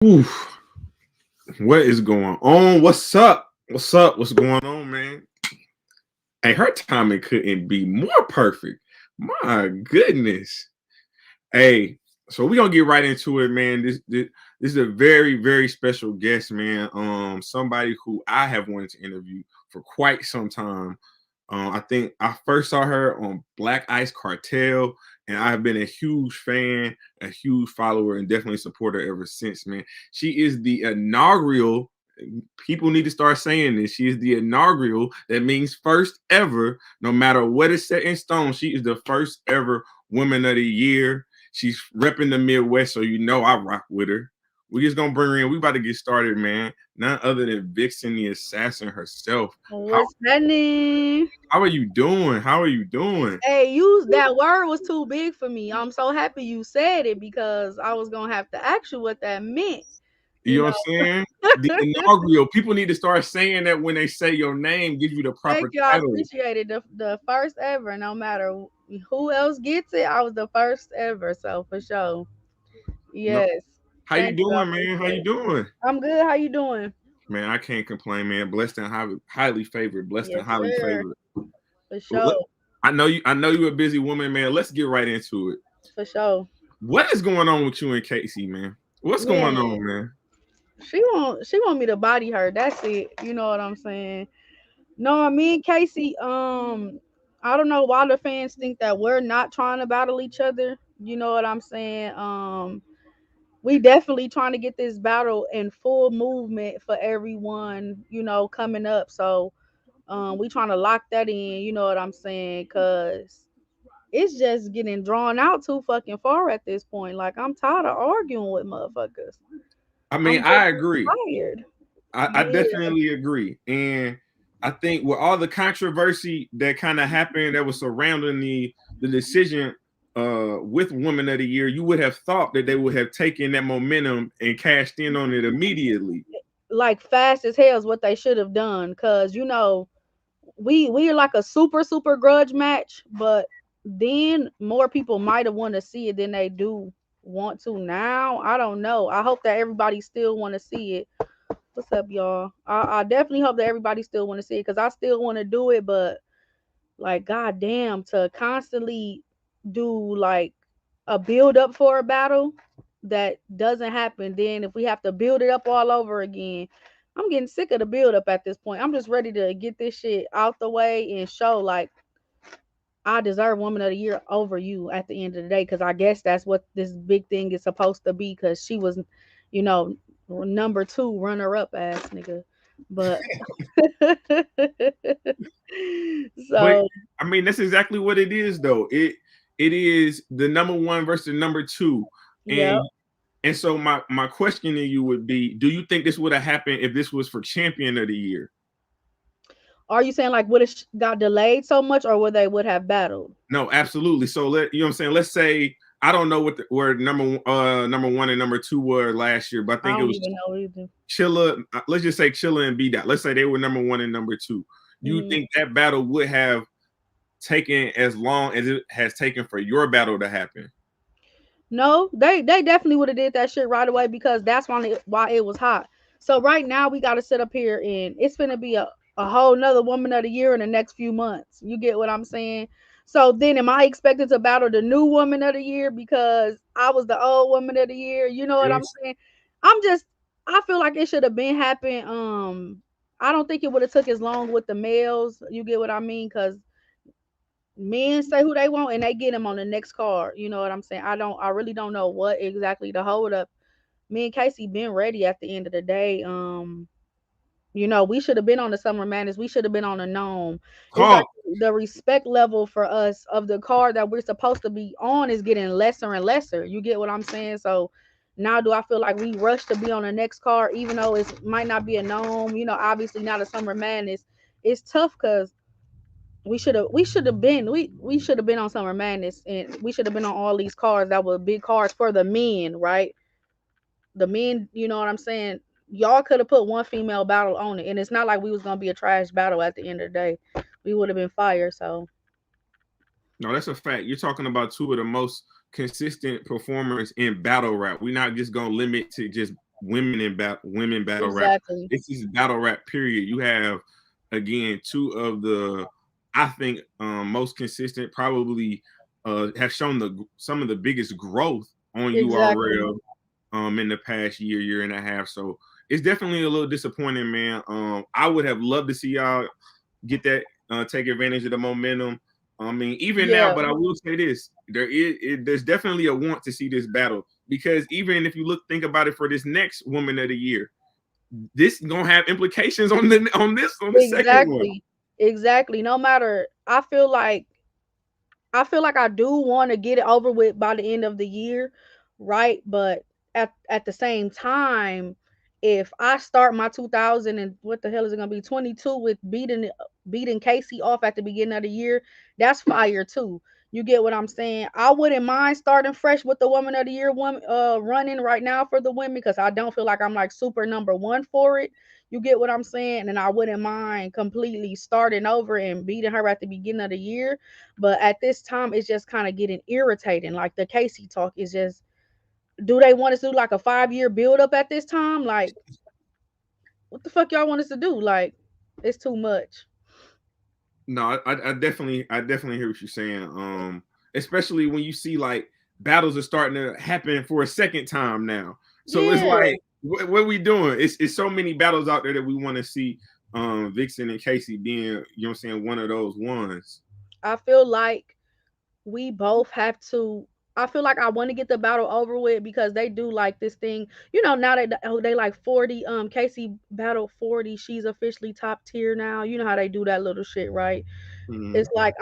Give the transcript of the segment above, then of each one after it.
Oof. What is going on? What's up? What's up? What's going on, man? Hey, her timing couldn't be more perfect. My goodness. Hey, so we're gonna get right into it, man. This is a very special guest, man. Somebody who I have wanted to interview for quite some time. I think I first saw her on Black Ice Cartel, and I've been a huge fan, a huge follower, and definitely supporter ever since, man. She is the inaugural. People need to start saying this. She is the inaugural. That means first ever. No matter what is set in stone, she is the first ever Woman of the Year. She's repping the Midwest, so you know I rock with her. We just gonna bring her in. We about to get started, man. None other than Vixen, the assassin herself. What's happening? How are you doing? How are you doing? Hey, that word was too big for me. I'm so happy you said it because I was gonna have to ask you what that meant. You You know what know, I'm saying? The inaugural. People need to start saying that when they say your name, give you the proper thank you. I title. appreciate it. The first ever. No matter who else gets it, I was the first ever. So for sure. No, Yes. how you Thank you. I doing, man? How appreciate you it. doing? I'm good. How you doing? Man, I can't complain, man. Blessed and highly favored. Blessed and Yes, highly sir. favored. For Well, sure. I know you. I know you're a busy woman, man. Let's get right into it. For sure. What is going on with you and Casey, man? What's going Man, on, man? she want me to body her. That's it. You know what I'm saying? No, me and Casey, I don't know why the fans think that we're not trying to battle each other. You know what I'm saying? We definitely trying to get this battle in full movement for everyone, coming up. So we trying to lock that in, you know what I'm saying? Cause it's just getting drawn out too fucking far at this point. Like I'm tired of arguing with motherfuckers. I mean, I'm just I agree. tired. I Yeah. definitely agree. And I think with all the controversy that kind of happened that was surrounding the decision with Woman of the Year, you would have thought that they would have taken that momentum and cashed in on it immediately. Like fast as hell is what they should have done. Cause we are like a super grudge match, but then more people might have want to see it than they do want to now. I don't know. I hope that everybody still want to see it. What's up, y'all? I definitely hope that everybody still want to see it because I still want to do it, but like, goddamn, to constantly do like a build up for a battle that doesn't happen. Then if we have to build it up all over again, I'm getting sick of the build up at this point. I'm just ready to get this shit out the way and show like I deserve Woman of the Year over you at the end of the day. Because I guess that's what this big thing is supposed to be. Because she was, you know, number two runner up ass nigga. But But so I mean, that's exactly what it is, though. It is the number one versus number two, yeah. and so my question to you would be: do you think this would have happened if this was for Champion of the Year? Are you saying like would it got delayed so much, or would they would have battled? No, absolutely. So you know what I'm saying. Let's say I don't know where number one and number two were last year, but I I think it don't was even know either. Chilla. Let's just say Chilla and B Dot. Let's say they were number one and number two. You Mhm. think that battle would have taken as long as it has taken for your battle to happen? No, they definitely would have did that shit right away because that's why it was hot. So right now we got to sit up here and it's gonna be a whole nother Woman of the Year in the next few months. You get what I'm saying? So then, am I expected to battle the new Woman of the Year because I was the old Woman of the Year? You know what I'm Yes. saying? I'm just, I feel like it should have been happened. I don't think it would have took as long with the males. You get what I mean? Because men say who they want and they get them on the next card. You know what I'm saying? I really don't know what exactly the hold up. Me and Casey been ready at the end of the day. We should have been on the Summer Madness. We should have been on a gnome. It's like Talk. the respect level for us of the card that we're supposed to be on is getting lesser and lesser. You get what I'm saying? So now do I feel like we rush to be on the next card, even though it might not be a gnome, obviously not a Summer Madness. It's tough because we should have been on Summer Madness and we should have been on all these cards that were big cards for the men, right? The men, you know what I'm saying? Y'all could have put one female battle on it, and it's not like we was gonna be a trash battle at the end of the day. We would have been fire. So No, that's a fact. You're talking about two of the most consistent performers in battle rap. We're not just gonna limit to just women battle rap. Exactly. This is battle rap period. You have again two of the I think most consistent, probably have shown the some of the biggest growth on Exactly. URL in the past year and a half. So it's definitely a little disappointing, man. I would have loved to see y'all get that take advantage of the momentum. I mean, even now, Yeah. but I will say this: there's definitely a want to see this battle because even if you think about it for this next Woman of the Year, this gonna have implications on the second one. Exactly. Exactly. No matter, I feel like I do want to get it over with by the end of the year, right? But at the same time, if I start my 2000 and what the hell is it gonna be 22 with beating Casey off at the beginning of the year, that's fire too. You get what I'm saying? I wouldn't mind starting fresh with the Woman of the Year one running right now for the women because I don't feel like I'm like super number one for it. You get what I'm saying? And I wouldn't mind completely starting over and beating her at the beginning of the year, but at this time, it's just kind of getting irritating. Like the Casey talk is just, do they want us to do like a 5 year build up at this time? Like, what the fuck y'all want us to do? Like, it's too much. No, I definitely hear what you're saying. Especially when you see like battles are starting to happen for a second time now. So it's Yeah, like, what are we doing? It's so many battles out there that we want to see. Vixen and Casey being, you know what I'm saying, one of those ones. I feel like we both have to. I feel like I want to get the battle over with because they do like this thing. Now they like 40. Casey battled 40. She's officially top tier now. You know how they do that little shit, right? Mhm. It's like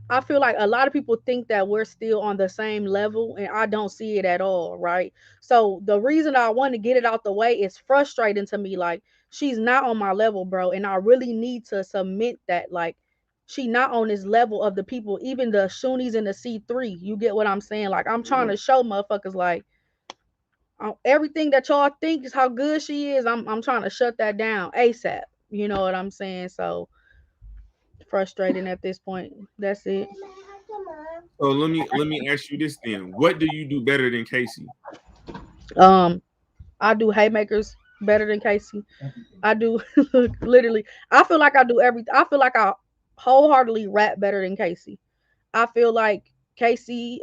I feel like a lot of people think that we're still on the same level and I don't see it at all, right? So the reason I want to get it out the way is frustrating to me. Like, she's not on my level, bro, and I really need to submit that. Like, she not on this level of the people, even the Shoonies and the C3. You get what I'm saying? Like, I'm trying to show motherfuckers like, everything that y'all think is how good she is. I'm trying to shut that down ASAP. You know what I'm saying? So frustrating at this point. That's it. So let me ask you this then. What do you do better than Casey? Um, I do haymakers better than Casey. I do literally. I feel like I do everything. I feel like I wholeheartedly rap better than Casey. I feel like Casey,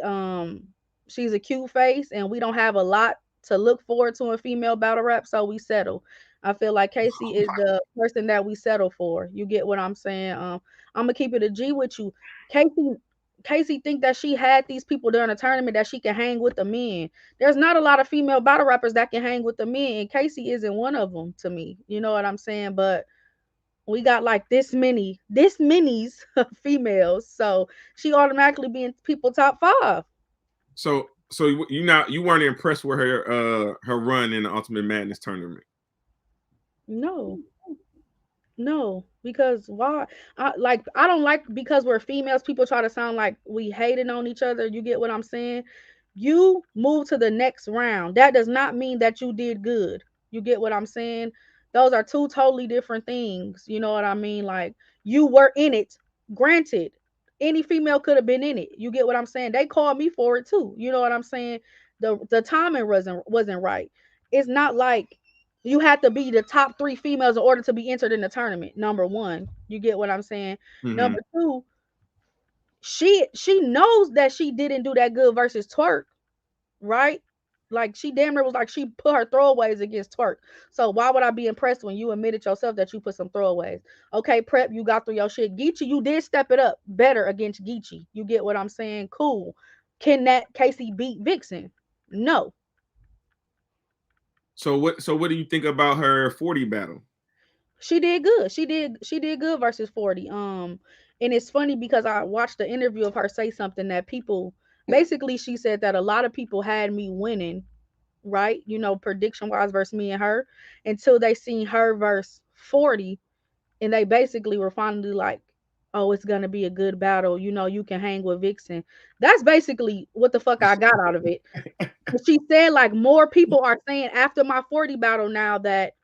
she's a cute face, and we don't have a lot to look forward to in female battle rap, so we settle. I feel like Casey is the person that we settle for. You get what I'm saying? I'm gonna keep it a G with you. Casey, Casey think that she had these people during a tournament that she can hang with the men. There's not a lot of female battle rappers that can hang with the men, and Casey isn't one of them to me. You know what I'm saying? But we got like this many's females, so she automatically be in people top five. So you weren't impressed with her run in the Ultimate Madness tournament. No, no, because why? I don't like because we're females. People try to sound like we hating on each other. You get what I'm saying? You move to the next round. That does not mean that you did good. You get what I'm saying? Those are two totally different things. You know what I mean? Like, you were in it. Granted, any female could have been in it. You get what I'm saying? They called me for it too. You know what I'm saying? The timing wasn't right. It's not like you had to be the top three females in order to be entered in the tournament. Number one, you get what I'm saying. Mm-hmm. Number two, she knows that she didn't do that good versus Twerk, right? Like, she damn near was like she put her throwaways against Twerk. So why would I be impressed when you admitted yourself that you put some throwaways? Okay, Prep, you got through your shit. Geechee, you did step it up better against Geechee. You get what I'm saying? Cool. Can that Casey beat Vixen? No. So what do you think about her 40 battle? She did good. She did good versus 40. And it's funny because I watched the interview of her say something that people basically, she said that a lot of people had me winning, right? Prediction wise versus me and her, until they seen her verse 40, and they basically were finally like, oh, it's gonna be a good battle. You can hang with Vixen. That's basically what the fuck I got out of it. But she said like more people are saying after my 40 battle now that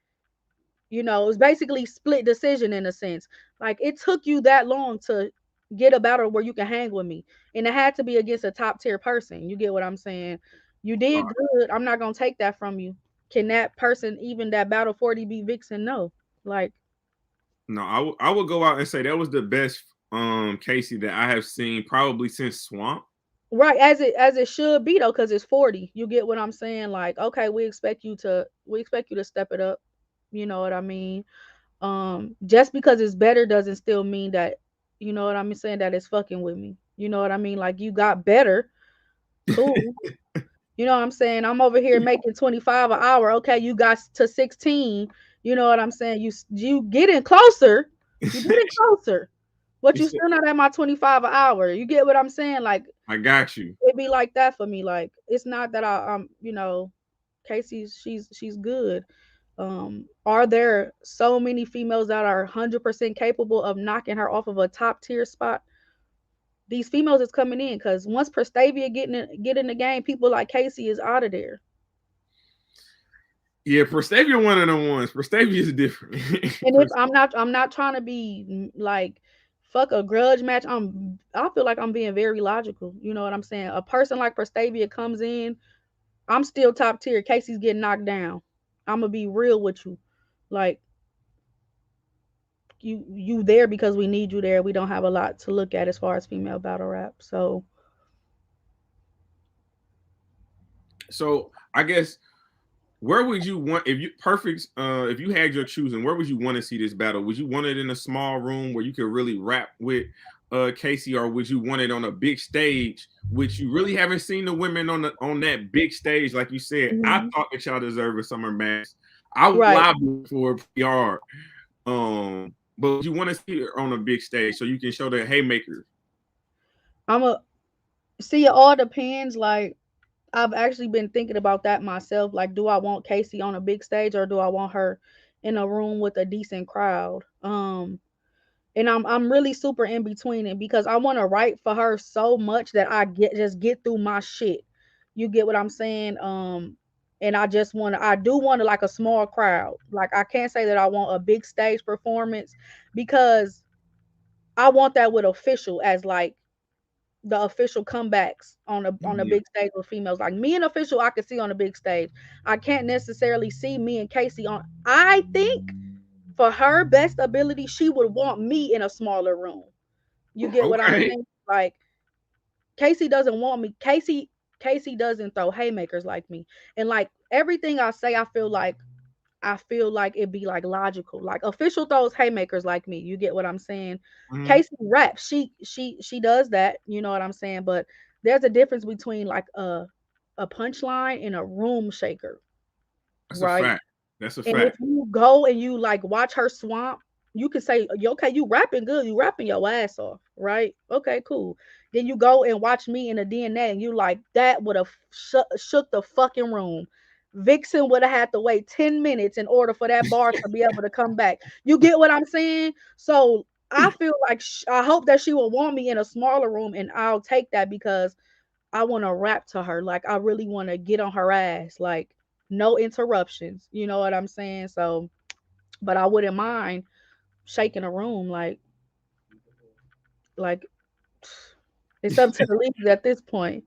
it's basically split decision in a sense. Like, it took you that long to get a battle where you can hang with me, and it had to be against a top tier person. You get what I'm saying? You did good. I'm not gonna take that from you. Can that person even that battle 40 beat Vixen? No. Like, No, I would go out and say that was the best Casey that I have seen probably since Swamp. right, as it should be though, because it's 40. You get what I'm saying? Like, okay, we expect you to step it up. You know what I mean? Just because it's better doesn't still mean that, you know what I'm saying, that it's fucking with me. You know what I mean? Like, you got better, cool. You know what I'm saying? I'm over here making 25 an hour. Okay, you got to 16. You know what I'm saying? You getting closer. You getting closer. But He you said, still not at my 25 an hour. You get what I'm saying? Like, I got you. it be like that for me. Like, it's not that Casey, she's good. Are there so many females that are 100% capable of knocking her off of a top tier spot? These females is coming in because once Prestavia get in the game, people like Casey is out of there. Yeah, Prestavia one of them ones. Prestavia is different. And if I'm not trying to be like fuck a grudge match. I feel like I'm being very logical. You know what I'm saying? A person like Prestavia comes in, I'm still top tier. Casey's getting knocked down. I'm gonna be real with you. Like, you there because we need you there. We don't have a lot to look at as far as female battle rap. So So I guess where would you want if you had your choosing, where would you want to see this battle? Would you want it in a small room where you could really rap with Casey, or would you want it on a big stage, which you really haven't seen the women on that big stage? Like you said, I mhm. thought that y'all deserve a summer match. I would Right. lobby for it pretty hard. But you want to see it on a big stage so you can show the haymakers. I'm a see. It all depends. Like, I've actually been thinking about that myself. Like, do I want Casey on a big stage or do I want her in a room with a decent crowd? And I'm really super in between it because I want to write for her so much that I get through my shit. You get what I'm saying? And I do want to like a small crowd. Like, I can't say that I want a big stage performance because I want that with official as like the official comebacks on a Yeah. big stage with females. Like, me and official, I can see on a big stage. I can't necessarily see me and Casey on. I think for her best ability, she would want me in a smaller room. You get what I'm Okay. saying? Like, Casey doesn't want me. Casey doesn't throw haymakers like me. And like everything I say, I feel like it'd be like logical. Like, official throws haymakers like me. You get what I'm saying? Mhm. Casey raps. She does that. You know what I'm saying? But there's a difference between like a punchline and a room shaker, That's a right? fact. That's a And if fact. you go and you like watch her swamp, you can say, okay, you rapping good, you rapping your ass off, right? Okay, cool. Then you go and watch me in the DNA, and you like that would have shook the fucking room. Vixen would have had to wait 10 minutes in order for that bar to be able to come back. You get what I'm saying? So I feel like I hope that she will want me in a smaller room, and I'll take that because I want to rap to her. Like, I really want to get on her ass. Like, no interruptions. You know what I'm saying? So, but I wouldn't mind shaking a room. Like it's up to the leagues at this point.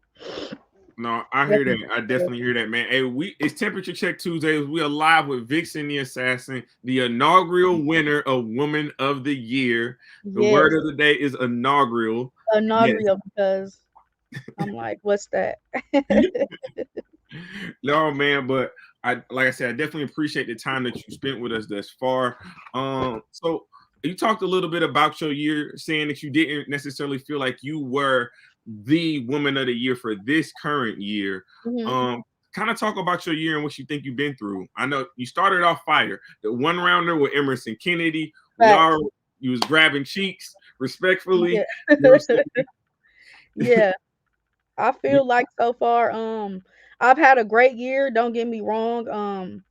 No, I hear that. I definitely hear that, man. Hey, it's Temperature Check Tuesdays. We are live with Vixen the Assassin, the inaugural winner of Woman of the Year. The word Yes, of the day is inaugural. Yes. inaugural because I'm like, what's that? No, man, but like I said, I definitely appreciate the time that you spent with us thus far. So you talked a little bit about your year, saying that you didn't necessarily feel like you were the woman of the year for this current year. Mhm. Kind of talk about your year and what you think you've been through. I know you started off fire. The one rounder with Emerson Kennedy, we Facts. are you was grabbing cheeks respectfully. Yeah. You know what I'm Yeah. I saying? feel like so far, I've had a great year. Don't get me wrong.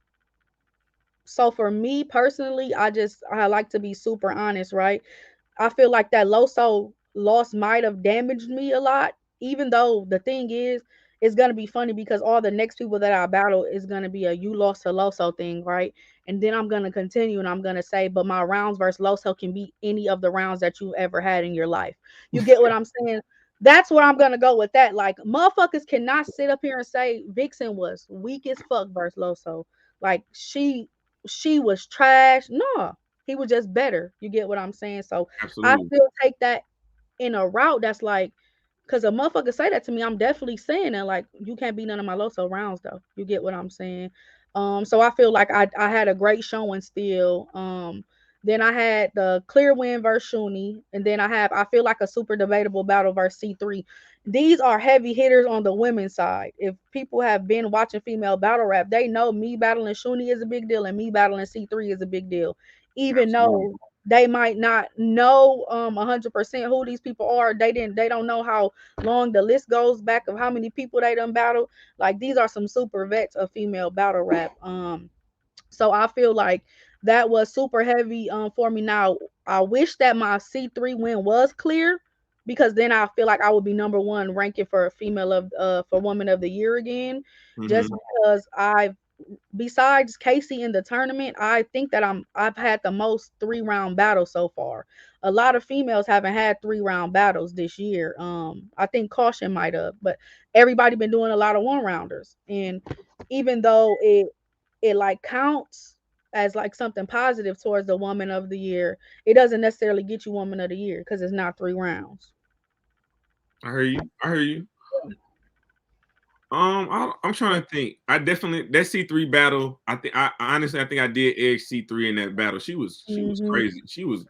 So for me personally, I like to be super honest, right? I feel like that Loso loss might have damaged me a lot, even though the thing is, it's gonna be funny because all the next people that I battle is gonna be a you lost to Loso thing, right? And then I'm gonna continue and I'm gonna say, but my rounds versus Loso can be any of the rounds that you've ever had in your life. You get what I'm saying? That's where I'm gonna go with that. Like, motherfuckers cannot sit up here and say Vixen was weak as fuck versus Loso. like she was trash. No, he was just better. You get what I'm saying? So I Absolutely. still take that in a route that's like, because a motherfucker say that to me, I'm definitely saying that, like, you can't be none of my Loso rounds though. You get what I'm saying? So I feel like I had a great showing still. Then I had the clear win versus Shuni, and then I feel like a super debatable battle versus C3. These are heavy hitters on the women's side. If people have been watching female battle rap, they know me battling Shuni is a big deal and me battling C3 is a big deal. Even Absolutely. though they might not know 100% who these people are. They don't know how long the list goes back of how many people they done battled. Like, these are some super vets of female battle rap. So I feel like that was super heavy for me. Now I wish that my C3 win was clear, because then I feel like I would be number one ranking for a female of for woman of the year again. Just Mm-hmm. because I've, besides Casey in the tournament, I think that I've had the most 3 round battles so far. A lot of females haven't had 3 round battles this year. I think Caution might have, but everybody been doing a lot of 1 rounders. And even though it like counts as like something positive towards the woman of the year, it doesn't necessarily get you woman of the year because it's not 3 rounds. I hear you. I hear you. I'm trying to think. I definitely that C3 battle. I honestly I think I did edge C3 in that battle. She was Hmm. crazy. She was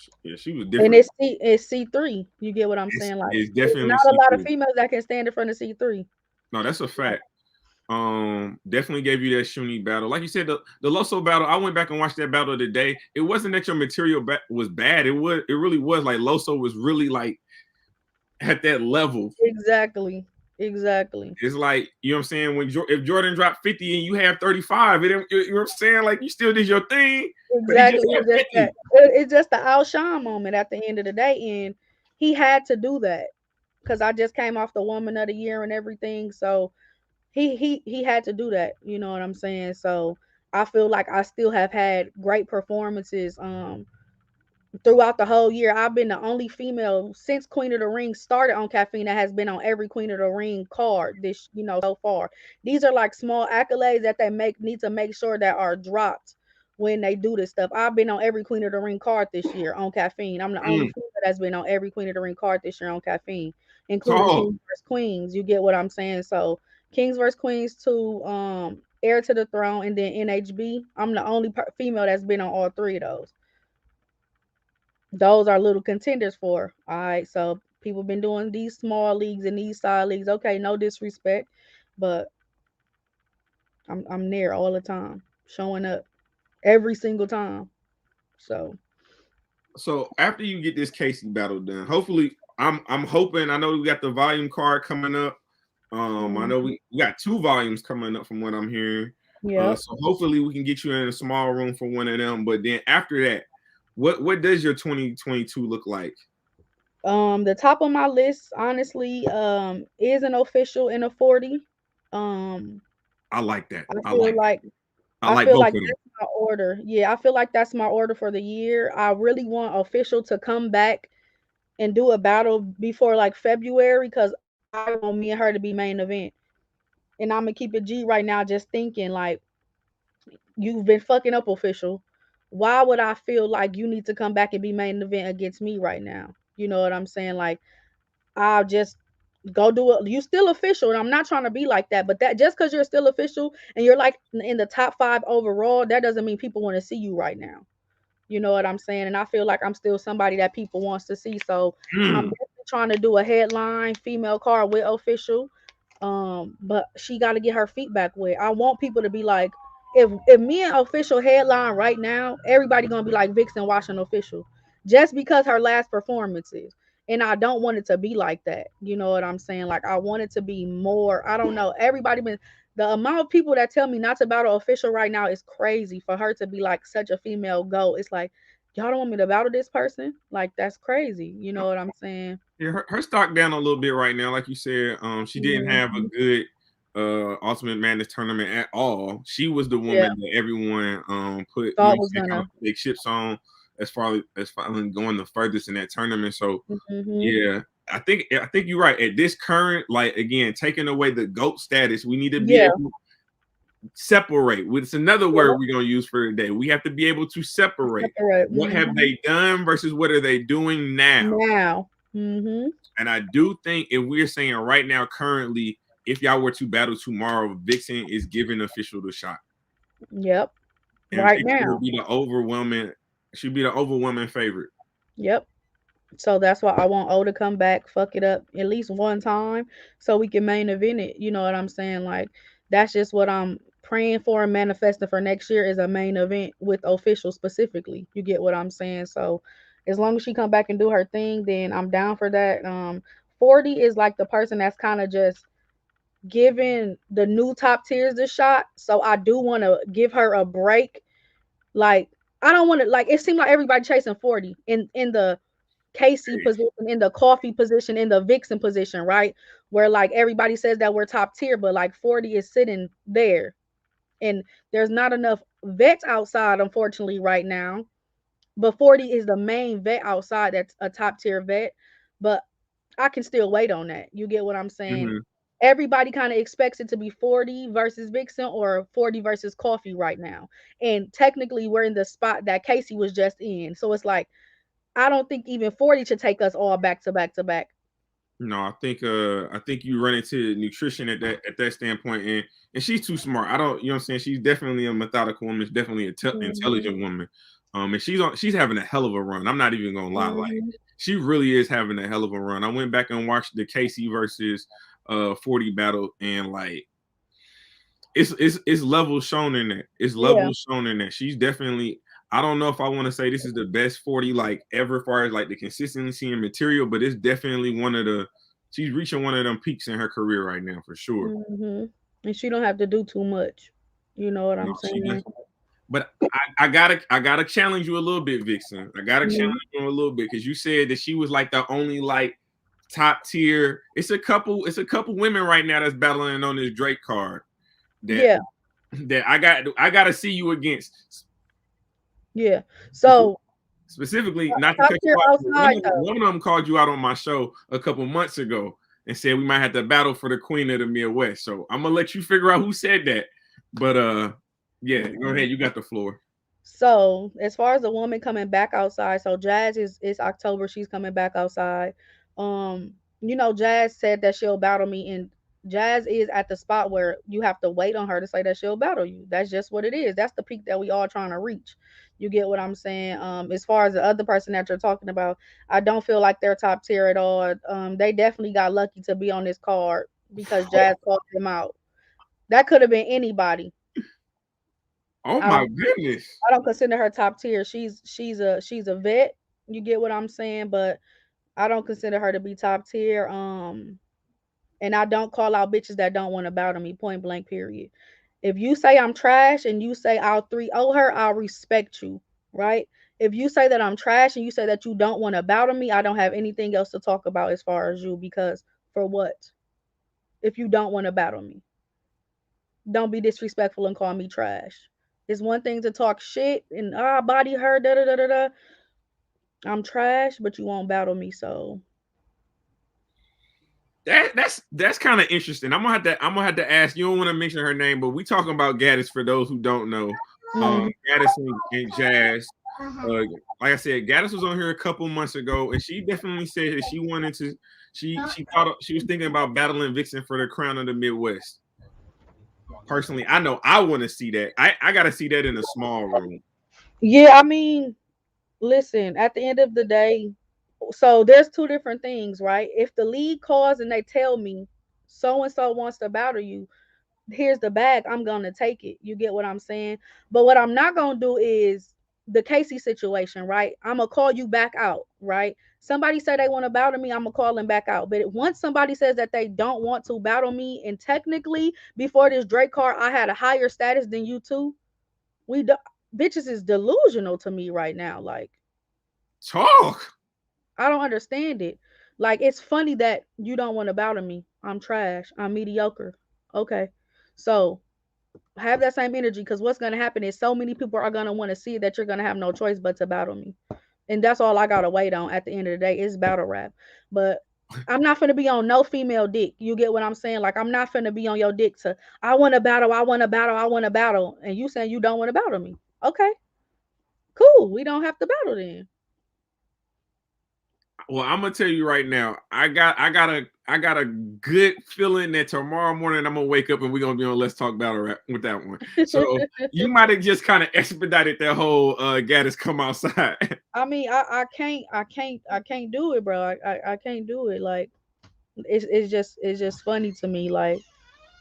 And different. it's C3. You get what I'm saying? Like, It's it's definitely not a lot of C3. females that can stand in front of C3. No, that's a fact. Definitely gave you that Shuni battle. Like you said, the Loso battle. I went back and watched that battle today. It wasn't that your material was bad. It really was like Loso was really like at that level. Exactly. Exactly. It's like, you know what I'm saying, when if Jordan dropped 50 and you have 35, you know what I'm saying, like you still did your thing, but he just Exactly. had It's just that 50. it's just the outshine moment at the end of the day, and he had to do that because I just came off the woman of the year and everything. So he had to do that. You know what I'm saying? So I feel like I still have had great performances. Throughout the whole year. I've been the only female since Queen of the Ring started on Caffeine that has been on every Queen of the Ring card this, so far. These are like small accolades that they need to make sure that are dropped when they do this stuff. I've been on every Queen of the Ring card this year on Caffeine. I'm the only Mm. female that's been on every Queen of the Ring card this year on Caffeine, including So Kings vs. Queens. You get what I'm saying? So Kings vs. Queens to Heir to the Throne, and then NHB. I'm the only female that's been on all 3 of those. Those are little contenders for. All right. So people been doing these small leagues and these side leagues. Okay, no disrespect, but I'm there all the time, showing up every single time. So so after you get this Casey battle done, hopefully I'm hoping, I know we got the volume card coming up. I know mhm. we got 2 volumes coming up from what I'm hearing. Yep. So hopefully we can get you in a small room for one of them. But then after that, what does your 2022 look like? The top of my list, honestly, is an official in a 40. Um, I like that. I feel like I I like feel both like of them. that's my order. Yeah, I feel like that's my order for the year. I really want official to come back and do a battle before like February, because I want me and her to be main event. And I'm gonna keep it G right now, just thinking like, you've been fucking up, official. Why would I feel like you need to come back and be main event against me right now? You know what I'm saying? Like, I'll just go do it. You still official, and I'm not trying to be like that. But that, just because you're still official and you're like in the top 5 overall, that doesn't mean people want to see you right now. You know what I'm saying? And I feel like I'm still somebody that people wants to see. So I'm Mm. definitely trying to do a headline female card with official. But she got to get her feet back wet. I want people to be like, if me and official headline right now, everybody gonna be like Vixen watching official, just because her last performances. And I don't want it to be like that. You know what I'm saying? Like, I want it to be more. I don't know. Everybody been, the amount of people that tell me not to battle official right now is crazy. For her to be like such a female goat, it's like, y'all don't want me to battle this person. Like, that's crazy. You know what I'm saying? Yeah, her stock down a little bit right now. Like you said, she didn't have a Mhm. good Ultimate Madness tournament at all. She was the Yeah, woman that everyone put, you know what thought I'm was saying, kind gonna. of big chips on as far as going the furthest in that tournament. So Hmm. yeah, I think you're right. At this current, like again, taking away the GOAT status, we need to be Yeah, able separate. It's another Yeah. word we're gonna use for today. We have to be able to separate Separate. what have they done versus what are they doing now. Now. Mm-hmm. And I do think if we're saying right now, currently, if y'all were to battle tomorrow, Vixen is giving official the shot. Yep. And Right Vixen now. would be the overwhelming, should be the overwhelming favorite. Yep. So that's why I want O to come back, fuck it up at least one time, so we can main event it. You know what I'm saying? Like that's just what I'm praying for and manifesting for next year is a main event with official specifically. You get what I'm saying? So as long as she come back and do her thing, then I'm down for that. 40 is like the person that's kind of just giving the new top tiers a shot. So I do want to give her a break. Like I don't want to like it seemed like everybody chasing 40 in the Casey position, in the coffee position, in the Vixen position, right? Where like everybody says that we're top tier, but like 40 is sitting there. And there's not enough vets outside, unfortunately, right now. But 40 is the main vet outside that's a top tier vet. But I can still wait on that. You get what I'm saying? Mm-hmm. Everybody kind of expects it to be 40 versus Vixen or 40 versus Coffee right now. And technically, we're in the spot that Casey was just in. So it's like, I don't think even 40 should take us all back to back to back. No, I think you run into nutrition at that standpoint, and she's too smart. I don't, you know what I'm saying? She's definitely a methodical woman. She's definitely an Mm-hmm. intelligent woman. And she's having a hell of a run. I'm not even gonna lie, like Mm-hmm. she really is having a hell of a run. I went back and watched the Casey versus 40 battle, and like it's levels shown in that. It's Yeah. levels shown in that. She's definitely. I don't know if I want to say this is the best 40 like ever, as far as like the consistency and material, but it's definitely one of the. She's reaching one of them peaks in her career right now for sure. Mm-hmm. And she don't have to do too much. You know what No, I'm she saying? does. But I gotta challenge you a little bit, Vixen. I gotta challenge Mm-hmm. you a little bit because you said that she was like the only like top tier. It's a couple women right now that's battling on this Drake card that Yeah. I gotta see you against. Yeah. So Specifically, not to top cut tier you off, but outside though. one of them called you out on my show a couple months ago and said we might have to battle for the queen of the Midwest. So I'm gonna let you figure out who said that. But yeah, go Mhm. ahead, you got the floor. So as far as the woman coming back outside, so Jazz is October, she's coming back outside. You know, Jazz said that she'll battle me, and Jazz is at the spot where you have to wait on her to say that she'll battle you. That's just what it is. That's the peak that we all trying to reach. You get what I'm saying? As far as the other person that you're talking about, I don't feel like they're top tier at all. They definitely got lucky to be on this card because Jazz called them out. That could have been anybody. Oh I my don't goodness. I don't consider her top tier. She's a vet. You get what I'm saying? But I don't consider her to be top tier. And I don't call out bitches that don't want to bow to me. Point blank. Period. If you say I'm trash and you say I'll 3-0 her, I'll respect you, right? If you say that I'm trash and you say that you don't want to bow to me, I don't have anything else to talk about as far as you because for what? If you don't want to battle me, don't be disrespectful and call me trash. It's one thing to talk shit and body hurt, da da da da da. I'm trash, but you won't battle me, so That's kind of interesting. I'm gonna have to ask. You don't want to mention her name, but we talking about Gaddis for those who don't know. mm, Gaddis and Jazz. Uh, like I said, Gaddis was on here a couple months ago, and she definitely said that she wanted to. She thought she was thinking about battling Vixen for the crown of the Midwest. Personally, I know I want to see that. I got to see that in a small room. yeah, I mean, listen, at the end of the day, so there's two different things, right? If the league calls and they tell me so and so wants to battle you, here's the bag, I'm gonna take it. You get what I'm saying? But what I'm not gonna do is the Casey situation, right? I'm gonna call you back out, right? Somebody say they want to battle me, I'm gonna call them back out. But once somebody says that they don't want to battle me, and technically before this Drake card, I had a higher status than you two. We do, bitches is delusional to me right now. Like Talk. I don't understand it. Like it's funny that you don't want to battle me. I'm trash. I'm mediocre. Okay, so have that same energy because what's going to happen is so many people are going to want to see that you're going to have no choice but to battle me, and that's all I gotta wait on at the end of the day is battle rap. But I'm not finna be on no female dick. You get what I'm saying? Like I'm not finna be on your dick to I want to battle, I want to battle, I want to battle, and you saying you don't want to battle me. Okay, cool. We don't have to battle then. Well, I'm gonna tell you right now. I got a good feeling that tomorrow morning I'm gonna wake up and we're gonna be on Let's Talk Battle Rap with that one. So you might have just kind of expedited that whole Gaddis come outside. I mean, I can't do it, bro. I can't do it. Like it's just funny to me. Like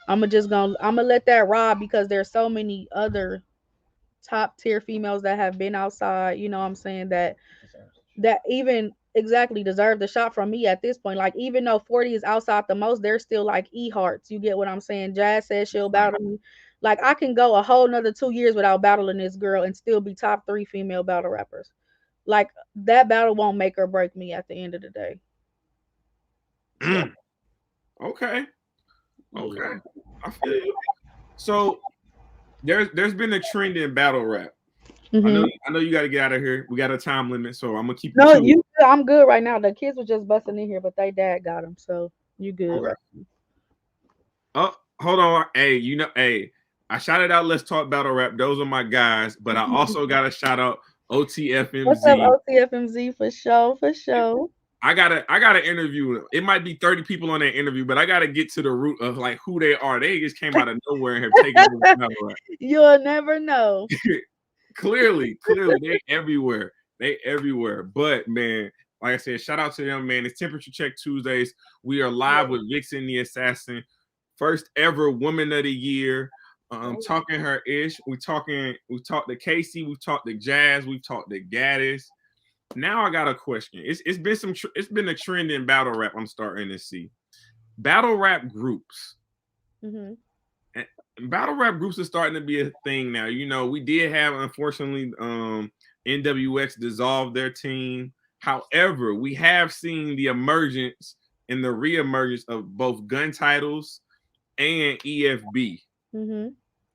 I'm gonna let that ride because there's so many other top tier females that have been outside. You know what I'm saying that even exactly deserve the shot from me at this point. Like even though 40 is outside the most, they're still like hearts. You get what I'm saying? Jazz says she'll Right. battle me. Like I can go a whole nother 2 years without battling this girl and still be top three female battle rappers. Like that battle won't make or break me at the end of the day. So Mm, okay. Okay. yeah. I feel you. So there's been a trend in battle rap. Hmm. I know you got to get out of here. We got a time limit, so I'm gonna keep it No, to it. I'm good right now. The kids were just busting in here, but they dad got them, so you good Okay. right Oh, hold on. Hey, hey, I shouted out Let's Talk Battle Rap. Those are my guys, but I now. also got to shout out What's up, OTFMZ. OTFMZ for show, for show. I gotta interview. It might be 30 people on that interview, but I gotta get to the root of like who they are. They just came out of nowhere and have taken over battle rap. You'll never know. Clearly, they everywhere. They everywhere. But man, like I said, shout out to them, man. It's Temperature Check Tuesdays. We are live with Vixen the Assassin, first ever Woman of the Year. Talking her ish. We talked to Casey, we've talked to Jazz, we've talked to Gaddis. Now I got a question. It's been a trend in battle rap. I'm starting to see battle rap groups. Hmm. And battle rap groups are starting to be a thing now. You know, we did have unfortunately NWX dissolve their team. However, we have seen the emergence and the reemergence of both gun titles and EFB. Hmm.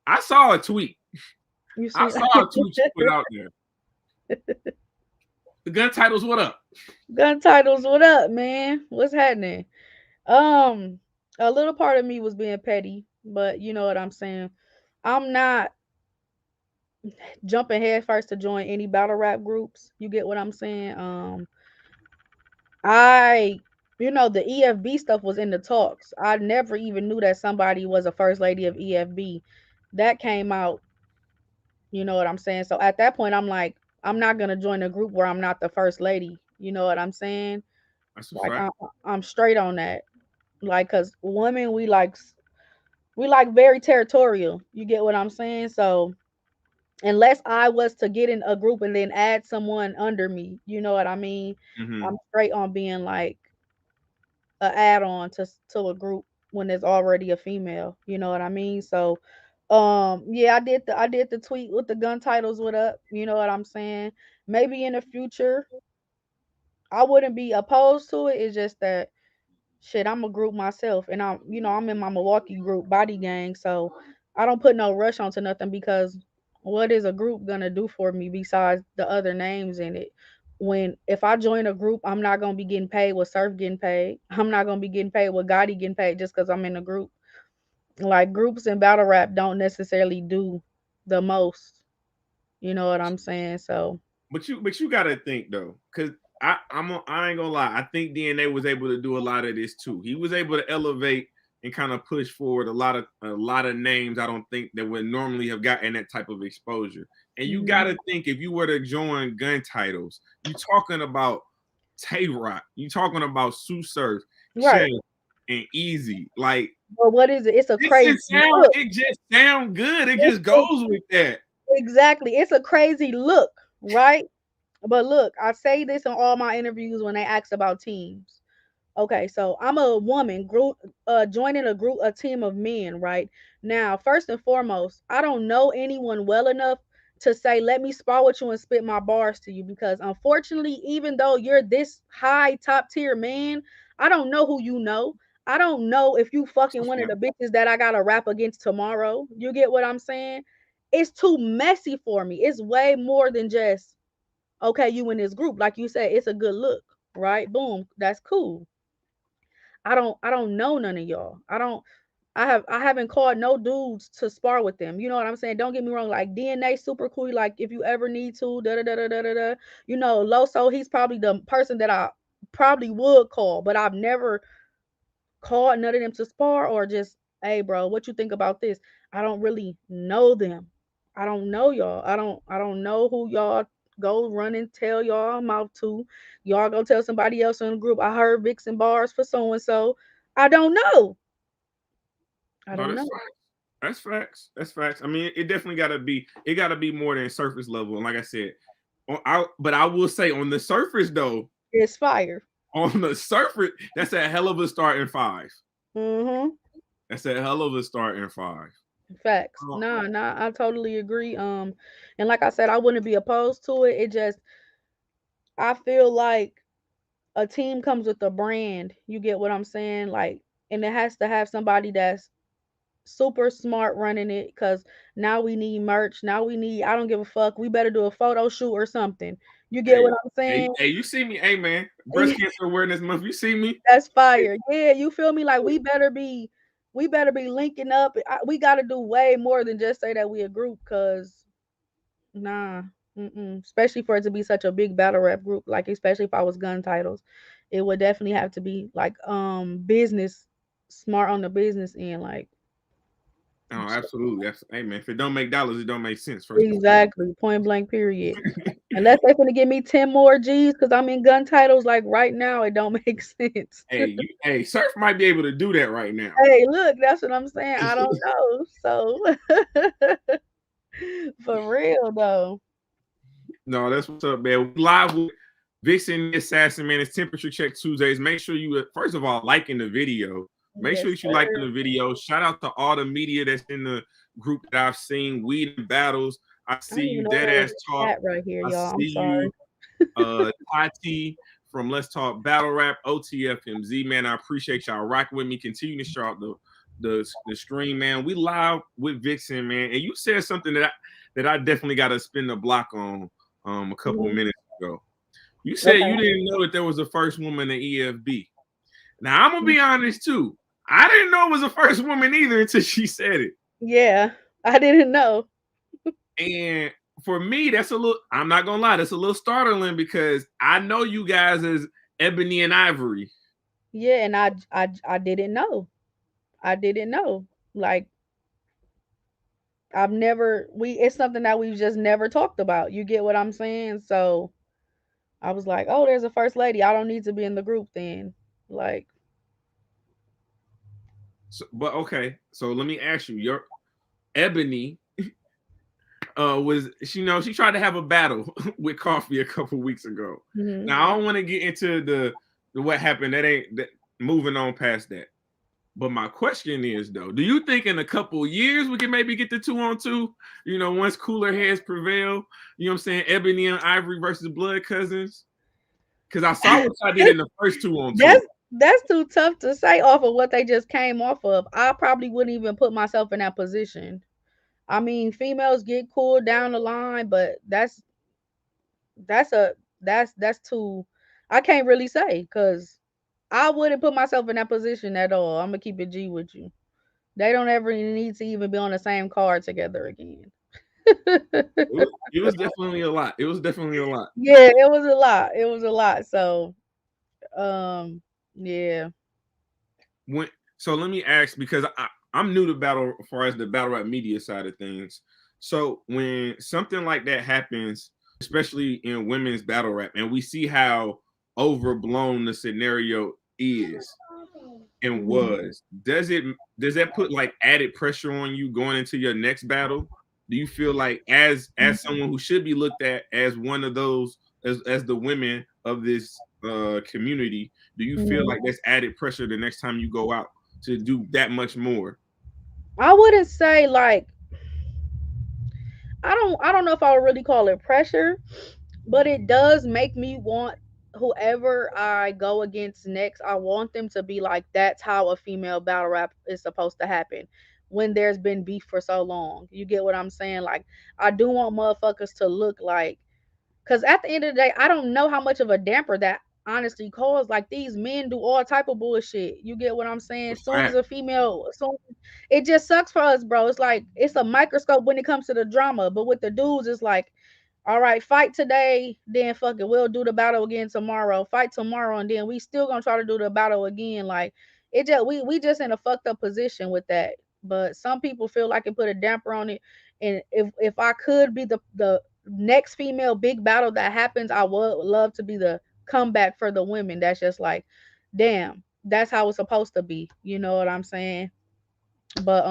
I saw a tweet. You I see, saw a tweet you put out there. The gun titles, what up? gun titles. What up, man? What's happening? Um, a little part of me was being petty, but you know what I'm saying. I'm not jumping head first to join any battle rap groups. You get what I'm saying? I, the EFB stuff was in the talks. I never even knew that somebody was a first lady of EFB. That came out, you know what I'm saying? So at that point, I'm like, I'm not gonna join a group where I'm not the first lady. You know what I'm saying? That's a Like fact. I'm straight on that. Like, cause women, we like very territorial. You get what I'm saying? So unless I was to get in a group and then add someone under me, you know what I mean? Mm-hmm. I'm straight on being like a add on to a group when there's already a female. You know what I mean? So yeah, I did the tweet with the gun titles what up, you know what I'm saying? Maybe in the future I wouldn't be opposed to it. It's just that shit, I'm a group myself and I'm in my Milwaukee group body gang, so I don't put no rush onto nothing because what is a group gonna do for me besides the other names in it? When if I join a group, I'm not gonna be getting paid what Surf getting paid. I'm not gonna be getting paid what Gotti getting paid just because I'm in a group. Like groups and battle rap don't necessarily do the most. You know what I'm saying? So But you gotta think though, because I ain't gonna lie. I think DNA was able to do a lot of this too. He was able to elevate and kind of push forward a lot of names I don't think that would normally have gotten that type of exposure. And you mhm. gotta think if you were to join gun titles, you talking about Tay Rock, you talking about Sue Surf, Right. Chef, and Easy. Like But what is it? It's a crazy look. it just sound good. It It's just goes with that. exactly. It's a crazy look, right? But look, I say this in all my interviews when they ask about teams. Okay, so I'm a woman group joining a team of men, right? Now, first and foremost, I don't know anyone well enough to say, let me spar with you and spit my bars to you because unfortunately, even though you're this high top tier man, I don't know who you know. I don't know if you fucking one of the bitches that I gotta rap against tomorrow. You get what I'm saying? It's too messy for me. It's way more than just okay, you in this group. Like you said, it's a good look, right? Boom, that's cool. I don't know none of y'all. I haven't called no dudes to spar with them. You know what I'm saying? Don't get me wrong. Like DNA super cool. Like if you ever need to, da da da da da da. Da. Loso, he's probably the person that I probably would call, but I've never called none of them to spar or just, hey bro, what you think about this? I don't really know them. I don't know y'all. I don't know who y'all go run and tell y'all mouth to. Y'all go tell somebody else in the group. I heard Vixen bars for so and so. I don't know. I No, don't that's know. facts. That's facts. That's facts. I mean, it definitely gotta be. It gotta be more than surface level. And like I said, but I will say on the surface though, It's fire. on the surface, that's a hell of a start in five. Mm-hmm. That's a hell of a start in five. Facts. Uh, Nah, I totally agree. And like I said, I wouldn't be opposed to it. It just, I feel like a team comes with a brand. You get what I'm saying? Like, and it has to have somebody that's super smart running it. Cause now we need merch. Now we need. I don't give a fuck. We better do a photo shoot or something. You get what hey, I'm saying? you see me? Hey, man, Breast Cancer Awareness Month. You see me? That's fire. Yeah, you feel me? Like we better be linking up. We got to do way more than just say that we a group. Cause nah, especially for it to be such a big battle rap group. Like especially if I was gun titles, it would definitely have to be like business, smart on the business end. Like Oh, absolutely. Hey, man, if it don't make dollars, it don't make sense. First and foremost. exactly, point blank. Period. Unless they finna give me 10 more G's because I'm in gun titles. Like right now, it don't make sense. Hey, Surf might be able to do that right now. Hey, look, that's what I'm saying. I don't know. So for real though. No, that's what's up, man. We live with Vixen the Assassin, man. It's Temperature Check Tuesdays. Make sure you, first of all, liking the video. Make Yes, sure that you like sir. the video. Shout out to all the media that's in the group that I've seen. Weed and Battles. I I see didn't even you. know Dead there was Ass a Talk. chat right here, I y'all. see I'm sorry. you. Tati from Let's Talk Battle Rap, OTFMZ, man. I appreciate y'all rocking with me. Continue to shout out the stream, man. We live with Vixen, man. And you said something that I definitely got to spin the block on a couple of Mhm. minutes ago. You said you Okay. didn't know that there was a first woman in EFB. Now I'm gonna be honest too. I didn't know it was a first woman either until she said it. Yeah, I didn't know. And for me, that's a little. I'm not gonna lie, that's a little startling because I know you guys as Ebony and Ivory. Yeah, and I didn't know. I didn't know. Like I've never we it's something that we've just never talked about. You get what I'm saying? So I was like, "Oh, there's a first lady. I don't need to be in the group then." Like, So, but okay, so let me ask you: Your Ebony was she tried to have a battle with Coffee a couple weeks ago. mhm. Now I don't want to get into the what happened. That ain't that. Moving on past that. But my question is though, do you think in a couple years we can maybe get the 2-on-2? Once cooler heads prevail. You know what I'm saying? Ebony and Ivory versus Blood Cousins. Because I saw what I did in the first 2-on-2. That's that's too tough to say off of what they just came off of. I probably wouldn't even put myself in that position. I mean, females get cool down the line, but that's a that's too. I can't really say because I wouldn't put myself in that position at all. I'm gonna keep it G with you. They don't ever need to even be on the same card together again. It was definitely a lot. It was definitely a lot. Yeah, it was a lot. It was a lot. So, um, yeah. When so let me ask because I'm new to battle as far as the battle rap media side of things. So when something like that happens, especially in women's battle rap, and we see how overblown the scenario is and Mhm. was, does that put like added pressure on you going into your next battle? Do you feel like as someone who should be looked at as one of those as the women of this community, do you feel Mhm. like that's added pressure the next time you go out to do that much more? I wouldn't say like I don't know if I would really call it pressure, but it does make me want whoever I go against next, I want them to be like that's how a female battle rap is supposed to happen when there's been beef for so long. You get what I'm saying? Like I do want motherfuckers to look like cuz at the end of the day, I don't know how much of a damper that honestly cause like these men do all type of bullshit. You get what I'm saying? That's Soon as fact. a female, soon it just sucks for us, bro. It's like it's a microscope when it comes to the drama, but with the dudes, it's like, all right, fight today, then fuck it, we'll do the battle again tomorrow. Fight tomorrow, and then we still gonna try to do the battle again. Like it just we just in a fucked up position with that. But some people feel like it put a damper on it. And if I could be the next female big battle that happens, I would love to be the comeback for the women. That's just like, damn, that's how it's supposed to be. You know what I'm saying? But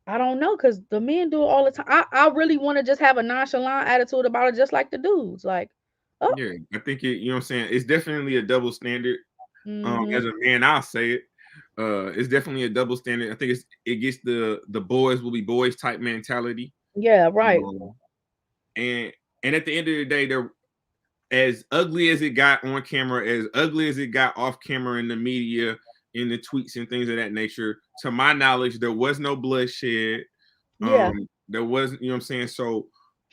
I don't know, cause the men do it all the time. I really want to just have a nonchalant attitude about it, just like the dudes. Like, oh, Yeah, I think it. You know what I'm saying? It's definitely a double standard. mm-hmm. As a man, I'll say it. It's definitely a double standard. I think it gets the boys will be boys type mentality. Yeah, right. Um, and and at the end of the day, they're as ugly as it got on camera, as ugly as it got off camera in the media, in the tweets and things of that nature. To my knowledge, there was no bloodshed. Yeah, There wasn't, you know what I'm saying? So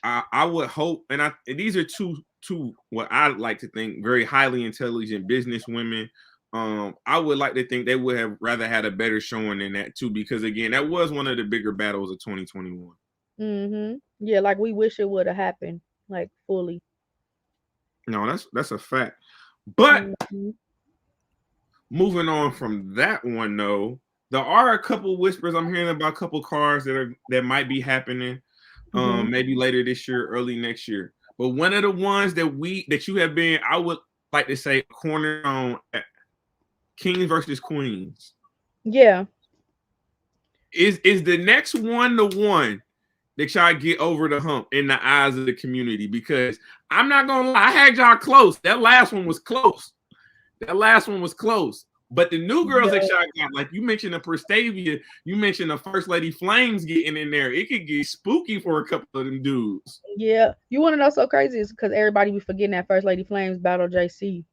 I would hope, and these are two what I like to think very highly intelligent business women. I would like to think they would have rather had a better showing than that too, because again, that was one of the bigger battles of 2021. mm-hmm. Yeah, like we wish it would have happened, like fully. No, that's a fact. But Mm-hmm. moving on from that one though, there are a couple whispers I'm hearing about a couple cars that might be happening Mm-hmm. maybe later this year, early next year. But one of the ones that you have been, I would like to say, corner on Kings versus Queens. Yeah, Is the next one the one that y'all get over the hump in the eyes of the community? Because I'm not gonna lie, I had y'all close. That last one was close. That last one was close. But the new girls that yeah, y'all got, like you mentioned the Prestavia, you mentioned the First Lady Flames getting in there. It could get spooky for a couple of them dudes. yeah. You want to know so crazy is because everybody be forgetting that First Lady Flames battle JC.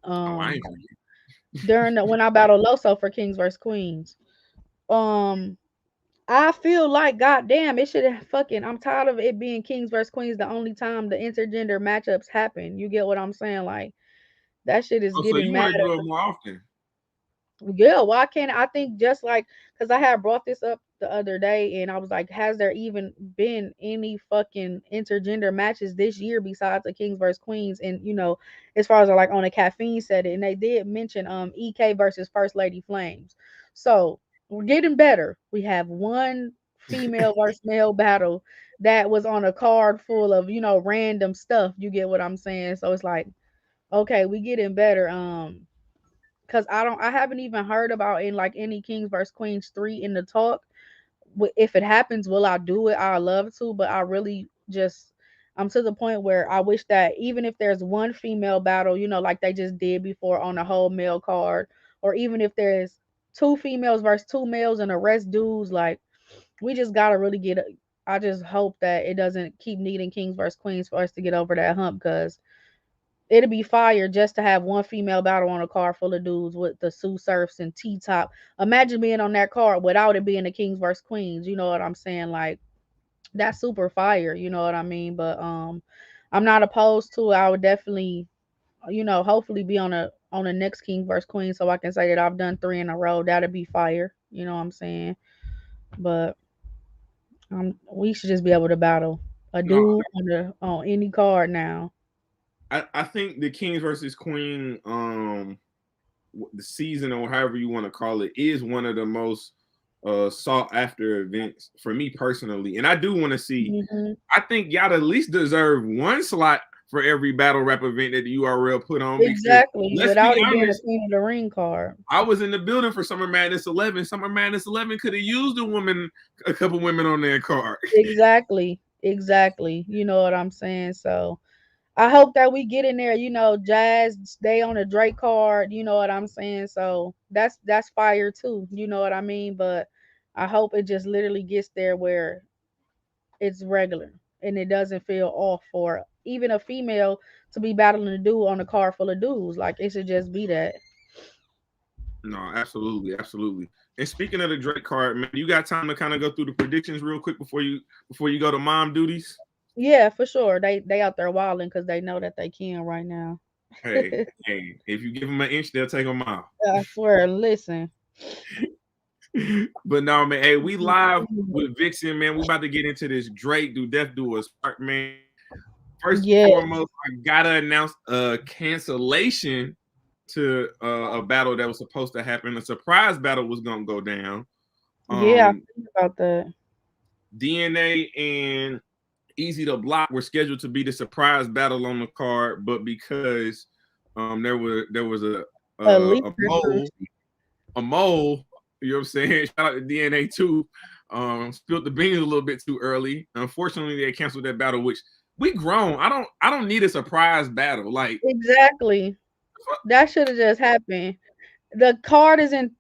Oh, I Um, ain't gonna get. during when I battled Loso for Kings vs Queens. Um, I feel like, goddamn, it should have fucking. I'm tired of it being Kings versus Queens the only time the intergender matchups happen. You get what I'm saying? Like that shit is Oh, so getting you mad. want to do it more often? Yeah, why can't I think just like because I had brought this up the other day and I was like, has there even been any fucking intergender matches this year besides the Kings versus Queens? And as far as like on a caffeine setting, and they did mention EK versus First Lady Flames. So we're getting better. We have one female versus male battle that was on a card full of random stuff. You get what I'm saying? So it's like, okay, we getting better. Cause I haven't even heard about in like any Kings versus Queens 3 in the talk. If it happens, will I do it? I love to, but I really just I'm to the point where I wish that even if there's one female battle, like they just did before on the whole male card, or even if there's two females versus two males and the rest dudes, like we just gotta really get. I just hope that it doesn't keep needing Kings versus Queens for us to get over that hump, cause it'd be fire just to have one female battle on a car full of dudes with the Sue Surfs and T Top. Imagine being on that car without it being the Kings versus Queens. You know what I'm saying? Like that's super fire. You know what I mean? But I'm not opposed to it. I would definitely, hopefully be on the next King versus Queen so I can say that I've done three in a row. That'd be fire. You know what I'm saying? But we should just be able to battle a No, dude on any card now. I think the Kings versus Queen the season or however you want to call it is one of the most sought after events for me personally, and I do want to see. Hmm. I think y'all at least deserve one slot for every battle rap event that the URL put on, because Exactly, let's be without it being a honest, Queen of the Ring card. I was in the building for Summer Madness 11. Summer Madness 11 could have used a couple women on their card. Exactly, exactly. You know what I'm saying? So I hope that we get in there. Jazz stay on the Drake card. You know what I'm saying? So that's fire too. You know what I mean? But I hope it just literally gets there where it's regular and it doesn't feel off for even a female to be battling a dude on a car full of dudes. Like it should just be that. No, absolutely, absolutely. And speaking of the Drake card, man, you got time to kind of go through the predictions real quick before you go to mom duties? Yeah, for sure. They out there wilding because they know that they can right now. Hey, if you give them an inch, they'll take a mile. I swear, listen. But no, man. Hey, we live with Vixen, man. We about to get into this Drake do Death do a spark, man. First and Yes, foremost, I gotta announce a cancellation to a battle that was supposed to happen. A surprise battle was gonna go down. yeah, I Um, think about that. DNA and Easy to Block were scheduled to be the surprise battle on the card, but because there was At least a mole, you know what I'm saying? Shout out to DNA too. Spilled the beans a little bit too early. Unfortunately, they canceled that battle, which we grown. I don't need a surprise battle. Like exactly. That should have just happened. The card is in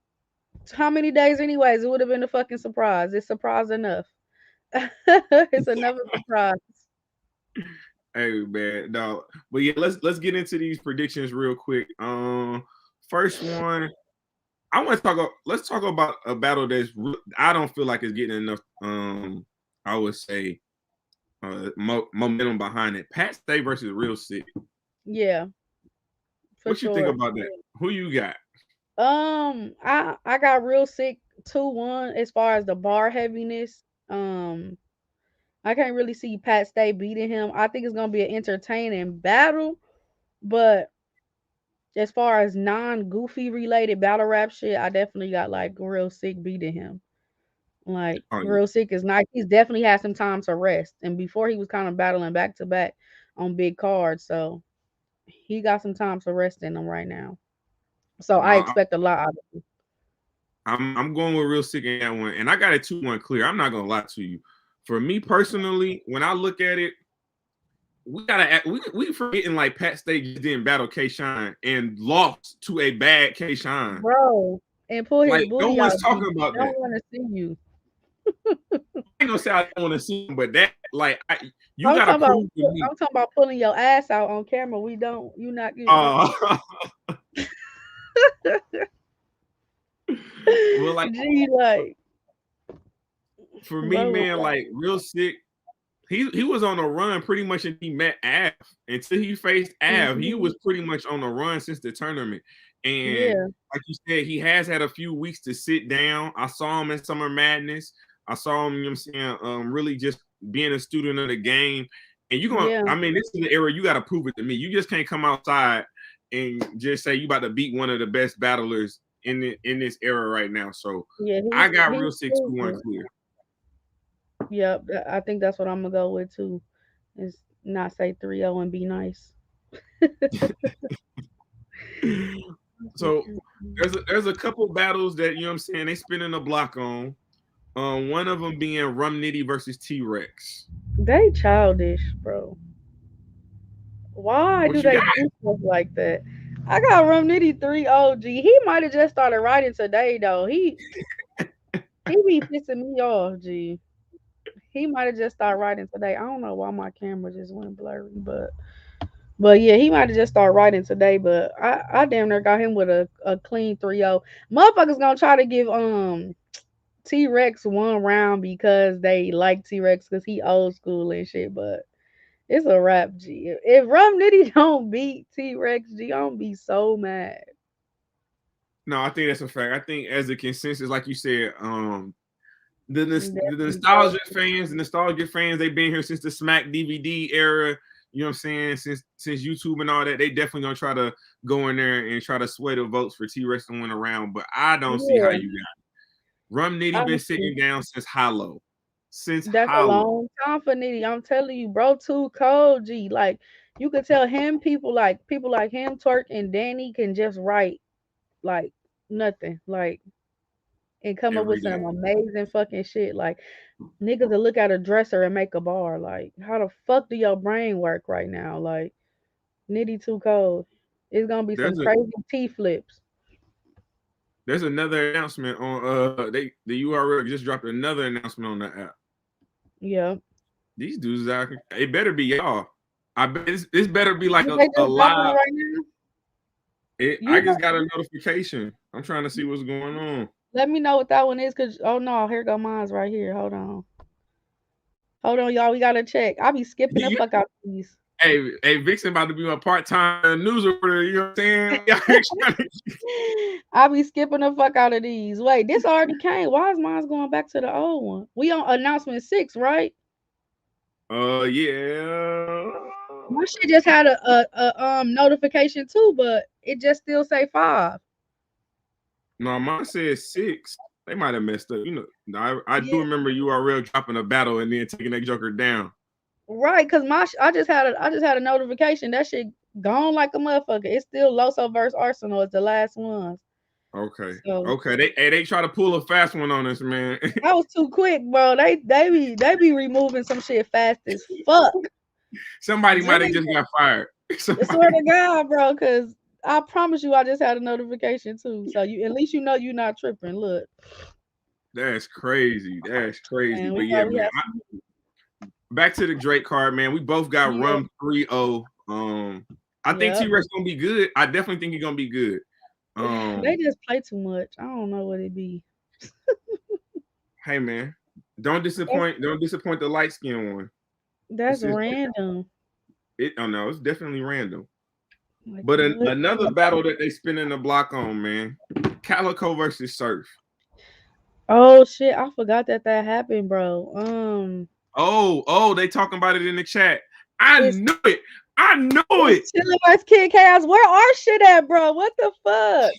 how many days, anyways? It would have been a fucking surprise. It's surprise enough. It's another surprise. hey man, no. But yeah, let's get into these predictions real quick. First one, I want to let's talk about a battle I don't feel like it's getting enough I would say momentum behind it. Pat Stay versus Real Sick. Yeah, for What you think sure. about that? Who you got? I got Real Sick 2-1 as far as the bar heaviness. Um, I can't really see Pat Stay beating him. I think it's gonna be an entertaining battle, but as far as non-goofy related battle rap shit, I definitely got like Real Sick beating him. Like Oh yeah. Real Sick is nice. He's definitely had some time to rest, and before he was kind of battling back to back on big cards, so he got some time to rest in him right now. So I No, expect a lot out of him. I'm going with Real Sick in that one, and I got it 2-1 clear. I'm not gonna lie to you. For me personally, when I look at it, we forgetting like Pat Stay just didn't battle K Shine and lost to a bad K Shine. Bro, and pull his Like no booty out. one's G. talking about I don't that. want to see you. I ain't gonna say I don't want to see him, but that like you gotta prove to me. I'm talking about pulling your ass out on camera. We don't. You not. You. Uh, well, like Gee, like, for me, bro. man, like Real Sick, he was on a run pretty much until he met Av. Until he faced Av, he Mhm. was pretting much on a run since the tournament. And Yeah, like you said, he has had a few weeks to sit down. I saw him in Summer Madness. I saw him, you know what I'm saying, really just being a student of the game. And you're gonna, yeah, I mean, this is the era you gotta prove it to me. You just can't come outside and just say you about to beat one of the best battlers in this era right now. So yeah. I got He's Real Sick 2-1 proven. clear. Yep, I think that's what I'm gonna go with too. Is not say 3-0 and be nice. So there's a couple battles that you know what I'm saying they spinning the block on. One of them being Rum Nitty versus T Rex. They childish, bro. Why do What you they got? do stuff like that? I got Rum Nitty 3-0. He might have just started writing today though. He be pissing me off, G. He might have just started writing today. I don't know why my camera just went blurry, but yeah, he might have just started writing today. But I damn near got him with a clean 3-0. Motherfuckers gonna try to give T Rex one round because they like T Rex because he old school and shit. But it's a rap, G. If Rum Nitty don't beat T Rex, G, I'm gonna be so mad. No, I think that's a fact. I think as a consensus, like you said, Definitely so. the nostalgia fans, they've been here since the Smack DVD era. You know what I'm saying? Since YouTube and all that, they definitely gonna try to go in there and try to sway the votes for T Rex to win around. But I don't see how Yeah, you got it. Rum Nitty been honestly, sitting down since Hollow. Since that's a Hollow. long time for Nitty. I'm telling you, bro, too cold, G. Like you could tell him people like him, Twerk and Danny can just write like nothing, like and come up with Every some day. amazing fucking shit. Like niggas will look at a dresser and make a bar. Like how the fuck do your brain work right now? Like Nitty too cold. It's gonna be some There's a crazy T flips. there's another announcement on the URL just dropped another announcement on the app. Yeah. These dudes out here, it better be y'all. I bet this better be like Did they a just drop one live. right now? I You just know, got a notification. I'm trying to see what's going on. let me know what that one is, cause oh no, here go mine's right here. Hold on, y'all. We gotta check. I be skipping the Yeah, fuck out these. Hey, Vixen about to be my part-time news reporter. You know what I'm saying? I be skipping the fuck out of these. Wait, this already came. Why is mine going back to the old one? We on announcement 6, right? Yeah. My shit just had a notification too, but it just still say 5. No, mine says 6. They might have messed up. You know, I do Yeah, remember URL dropping a battle and then taking that joker down. right. Cause I just had a notification. That shit gone like a motherfucker. It's still Loso versus Arsenal is the last ones. Okay. So Okay. They try to pull a fast one on us, man. that was too quick, bro. They be removing some shit fast as fuck. Somebody might have Jimmy, just got fired. I swear Somebody. to God, bro. Cause I promise you, I just had a notification too. So you at least you know you're not tripping. Look, That's crazy. That's crazy. and But we yeah, know we man. have. Back to the Drake card, man. We both got Yeah, rum 3-0. I think yeah. T-Rex gonna be good. I definitely think he's gonna be good. They just play too much. I don't know what it be. Hey man, don't disappoint. Don't disappoint the light skin one. That's It's just random. oh no, it's definitely random. Like But what? another battle that they spinning the block on, man. Calico versus Surf. Oh shit! I forgot that happened, bro. Oh, they talking about it in the chat. I It's knew it. I knew it. it's Chilla vs Kid Chaos. Where our shit at, bro? What the fuck?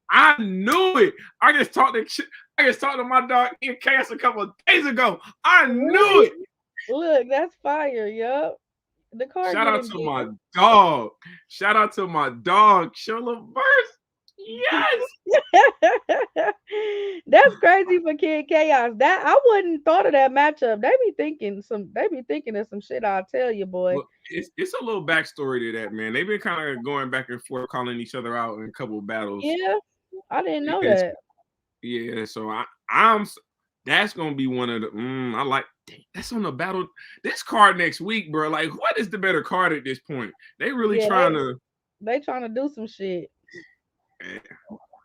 I knew it. I just talked to my dog in Chaos a couple of days ago. I knew Really? it. Look, that's fire. Yup. The car Shout get out it. to my dog. Shout out to my dog, Shola Verse. Yes. That's crazy for Kid Chaos. That I wouldn't thought of that matchup. They be thinking of some shit. I'll tell you, boy. Well, it's a little backstory to that, man. They've been kind of going back and forth, calling each other out in a couple of battles. Yeah, I didn't know Yes, that. yeah. So I'm that's gonna be one of the I like that's on the battle this card next week, bro. Like, what is the better card at this point? They really Yeah, trying to they trying to do some shit. eh,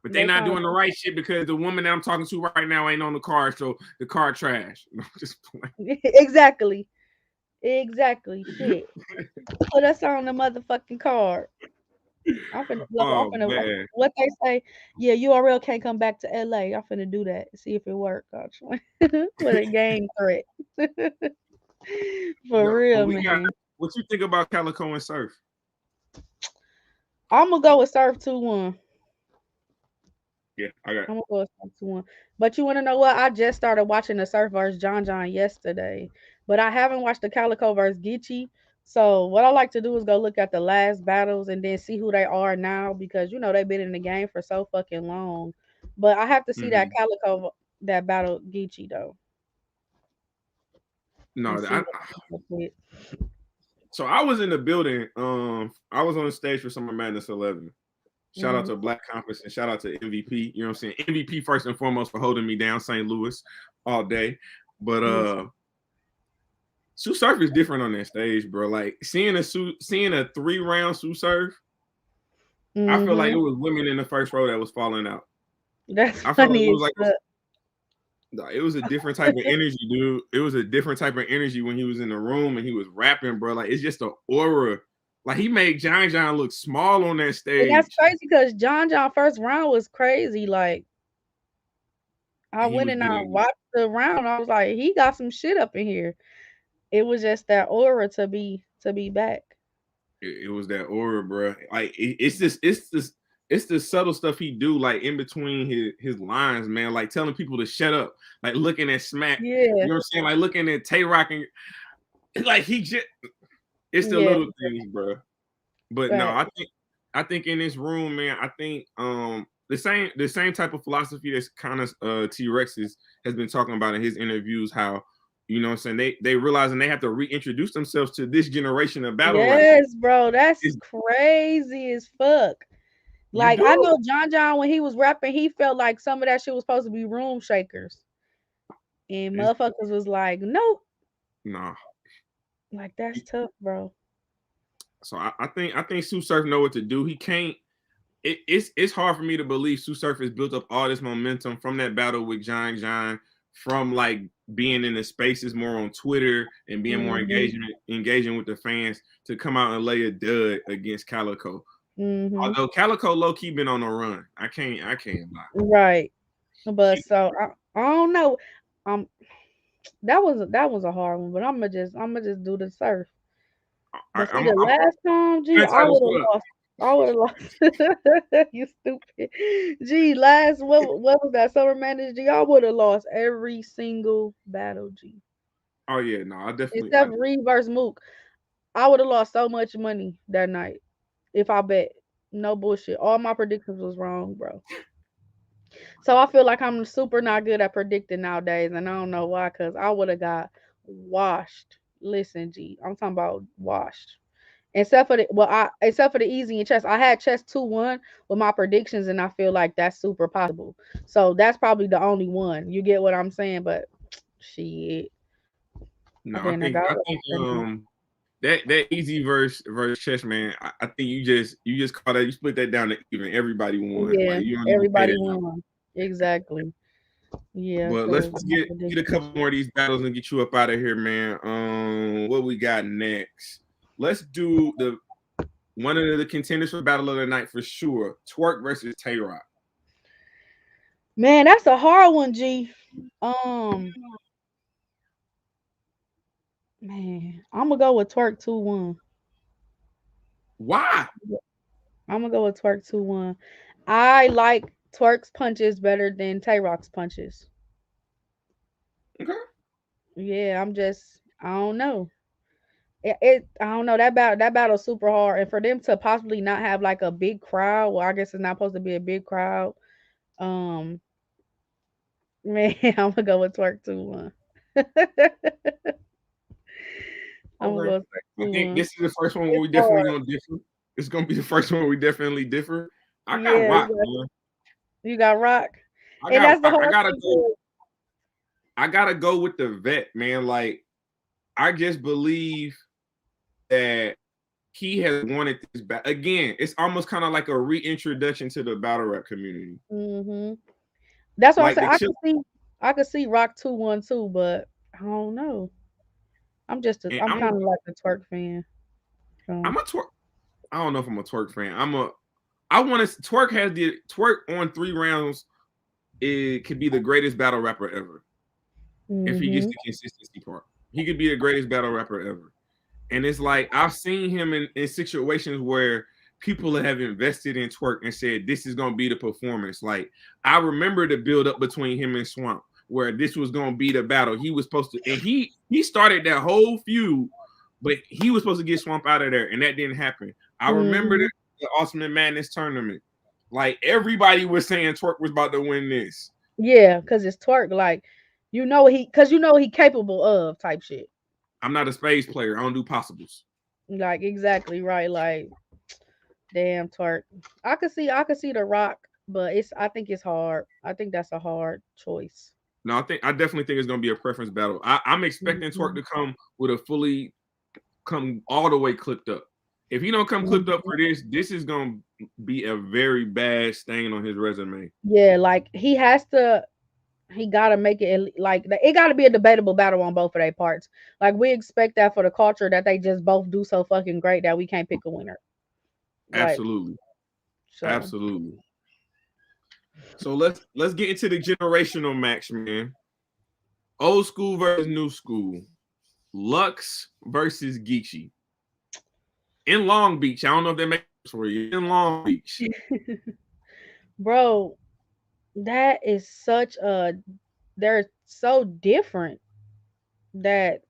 but they They not trying doing the to right shit because the woman that I'm talking to right now ain't on the card, so the card trash. Just exactly, exactly. Shit, put us on the motherfucking card. I'm finna go. oh man. What they say. Yeah, URL can't come back to LA. I'm finna do that. See if it works. With a game threat. For But real, we got man. what you think about Calico and Surf? I'm gonna go with Surf 2-1. Yeah, I got I'm gonna go with Surf 2-1. But you wanna know what? I just started watching the Surf versus John John yesterday, but I haven't watched the Calico versus Geechee. So what I like to do is go look at the last battles and then see who they are now because you know they've been in the game for so fucking long. But I have to see that mhm. Calico that battle Geechee though and No, see what he's up with. so I was in the building. I was on the stage for Summer Madness 11. Shout out Hmm. to Black Compass and shout out to MVP. You know what I'm saying? MVP first and foremost for holding me down, St. Louis, all day. But Yes. Sue Surf is different on that stage, bro. Like seeing a 3-round Sue Surf, I feel like it Hmm. was women in the first row that was falling out. That's I felt like it funny was as like fuck. it was a different type of energy, dude. It was a different type of energy when he was in the room and he was rapping, bro. Like it's just an aura. Like he made John John look small on that And that's stage. crazy because John John first round was crazy. Like I And he went was and I getting watched the round. I was like, he got some shit up in here. It was just that aura to be back. it was that aura, bro. Like it's the subtle stuff he do, like in between his lines, man. Like telling people to shut up, like looking at Smack. Yeah, You know what I'm saying? Like looking at Tay Rock and like he just it's the yeah, little things, bro. But no, right. I think in this room, man, I think the same type of philosophy that's kind of T-Rex has been talking about in his interviews, how you know what I'm saying they realizing they have to reintroduce themselves to this generation of battle rap. Yes, bro. That's It's, crazy as fuck. you Like I do? know John John when he was rapping, he felt like some of that shit was supposed to be room shakers. And It's, motherfuckers was like, nope. nah. Like that's tough, bro. So I think Sue Surf know what to do. He can't. It's hard for me to believe Sue Surf has built up all this momentum from that battle with John John, from like being in the spaces more on Twitter and being more Mhm. engaging with the fans to come out and lay a dud against Calico. Mhm. Although Calico low key been on a run, I can't lie. Right. But She, so I don't know. Um, that was a hard one, but I'm gonna just do the surf. But see, I'm the last time, gee, I entitled would to have up. lost. I would have lost. You stupid. Gee, last what was that Summer Madness? Gee, I would have lost every single battle. Gee, Oh yeah, no, I definitely. except Reed versus Mook. I would have lost so much money that night if I bet. No bullshit. All my predictions was wrong, bro. So I feel like I'm super not good at predicting nowadays, and I don't know why, cause I would have got washed. Listen, G, I'm talking about washed. Except for the easy and chess, I had chess 2-1 with my predictions, and I feel like that's super possible. So that's probably the only one. You get what I'm saying? But shit, I No, I been a think got I think that easy verse chess, man. I think you just call that, you split that down to even. Everybody won. yeah, Like you don't even pay everybody that out. won. Exactly. Yeah, But let's cause just my get a predictions. couple more of these battles and get you up out of here, man. What we got next? Let's do the one of the contenders for battle of the night for sure. Twerk versus Tay Rock. Man, that's a hard one, G. Um, Man, I'm gonna go with Twerk 2-1. Why? I'm gonna go with Twerk 2-1. I like Twerk's punches better than Tay Rock's punches. Okay. Yeah, I don't know. I don't know that battle's super hard, and for them to possibly not have like a big crowd, well, I guess it's not supposed to be a big crowd. Um, Man, I'm gonna go with Twerk 2-1. I'm gonna Okay. go with Twerk I think 2-1. this is the first one where It's we definitely hard. gonna differ. It's gonna be the first one where we definitely differ. I got Yeah, Rock, man. you got Rock, I and got that's the Rock. hard thing too. I gotta go with the vet, man. Like I just believe that he has wanted this back again. It's almost kind of like a reintroduction to the battle rap community. Hmm. That's what I'm Like saying. the chill, I could see Rock 2-1 too, but I don't know. and I'm kind of like a Twerk fan. So I'm a twerk. I don't know if I'm a twerk fan. I want to twerk has the twerk on 3 rounds. It could be the greatest battle rapper ever if he gets hmm the consistency part. He could be the greatest battle rapper ever. And it's like I've seen him in situations where people have invested in twerk and said this is gonna be the performance. Like I remember the build up between him and Swamp, where this was gonna be the battle. He was supposed to, and he started that whole feud, but he was supposed to get Swamp out of there, and that didn't happen. I remember hmm the Ultimate Madness tournament. Like everybody was saying Twerk was about to win this. Yeah, cause it's Twerk. Like cause he capable of type shit. I'm not a spades player. I don't do possibles. Like exactly right. Like damn Twerk. I could see the Rock, but I think it's hard. I think that's a hard choice. No, I definitely think it's gonna be a preference battle. I'm expecting Twerk Hmm to come with a fully come all the way clipped up. If he don't come clipped up hmm for this, this is gonna be a very bad stain on his resume. Yeah, like he gotta make it like it gotta be a debatable battle on both of their parts. Like we expect that for the culture that they just both do so fucking great that we can't pick a winner. Like Absolutely, so. absolutely. So let's get into the generational match, man. Old school versus new school. Lux versus Geechee in Long Beach. I don't know if that makes sense for you. In Long Beach, Bro, that is such a they're so different that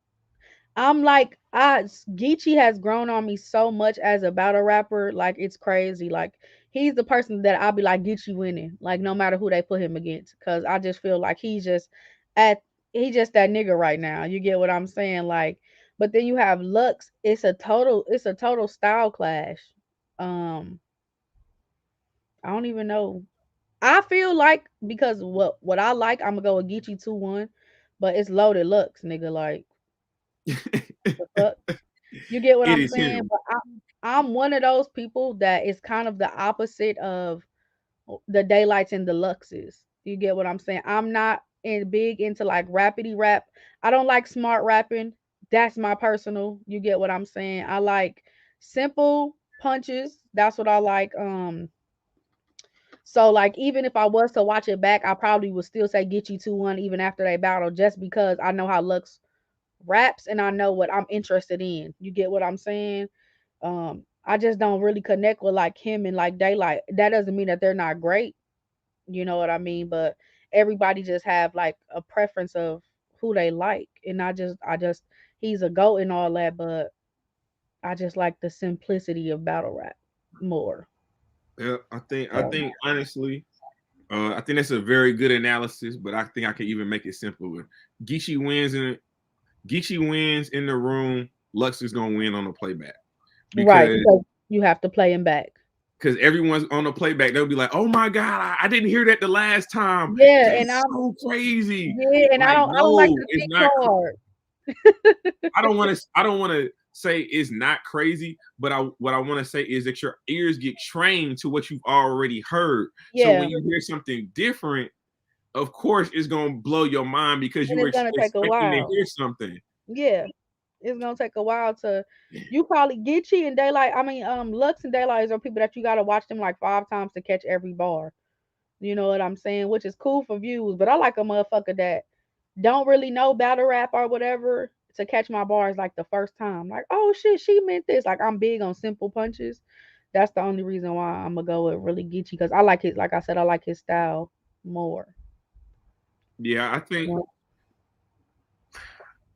I'm like, Geechee has grown on me so much as a battle rapper, like it's crazy. Like he's the person that I'll be like Geechee winning, like no matter who they put him against, because I just feel like at he's just that nigga right now. You get what I'm saying? Like, but then you have Lux. It's a total style clash. Um, I don't even know. I feel like because what I like, I'm gonna go with Geechee 2-1, but it's loaded Lux, nigga. Like it the fuck. You get what I'm is saying? him. But I'm one of those people that is kind of the opposite of the daylights and the luxes. You get what I'm saying? I'm not and big into like rapidy rap. I don't like smart rapping. That's my personal. You get what I'm saying? I like simple punches. That's what I like. So like even if I was to watch it back, I probably would still say get you 2-1 even after they battle, just because I know how Lux raps and I know what I'm interested in. You get what I'm saying? I just don't really connect with like him and like Daylight. That doesn't mean that they're not great. You know what I mean? But everybody just have like a preference of who they like. And I just he's a goat and all that, but I just like the simplicity of battle rap more. Yeah, I So, think honestly, I think that's a very good analysis, but I think I can even make it simpler. Geechee wins in Geechee wins in the room. Lux is gonna win on the playback right, because because you have to play him back. everyone's on the playback. They'll be like, "Oh my god, I didn't hear that the last time. Yeah, and That's I'm so crazy." yeah, and Like, I don't like no, the it's thick not. card. I don't want to say it's not crazy, but what I want to say is that your ears get trained to what you've already heard. So Yeah, when you hear something different, of course, it's gonna blow your mind because and you were it's gonna take a expecting to while. hear something. Yeah, it's gonna take a while to. You probably Gitchy and Daylight. I mean, Lux and Daylight are people that you gotta watch them like 5 times to catch every bar. You know what I'm saying? Which is cool for views, but I like a motherfucker that don't really know battle rap or whatever to catch my bars like the first time. Like, oh shit, she meant this. Like, I'm big on simple punches. That's the only reason why I'm gonna go with really Geechee because I like his. Like I said, I like his style more. Yeah, I think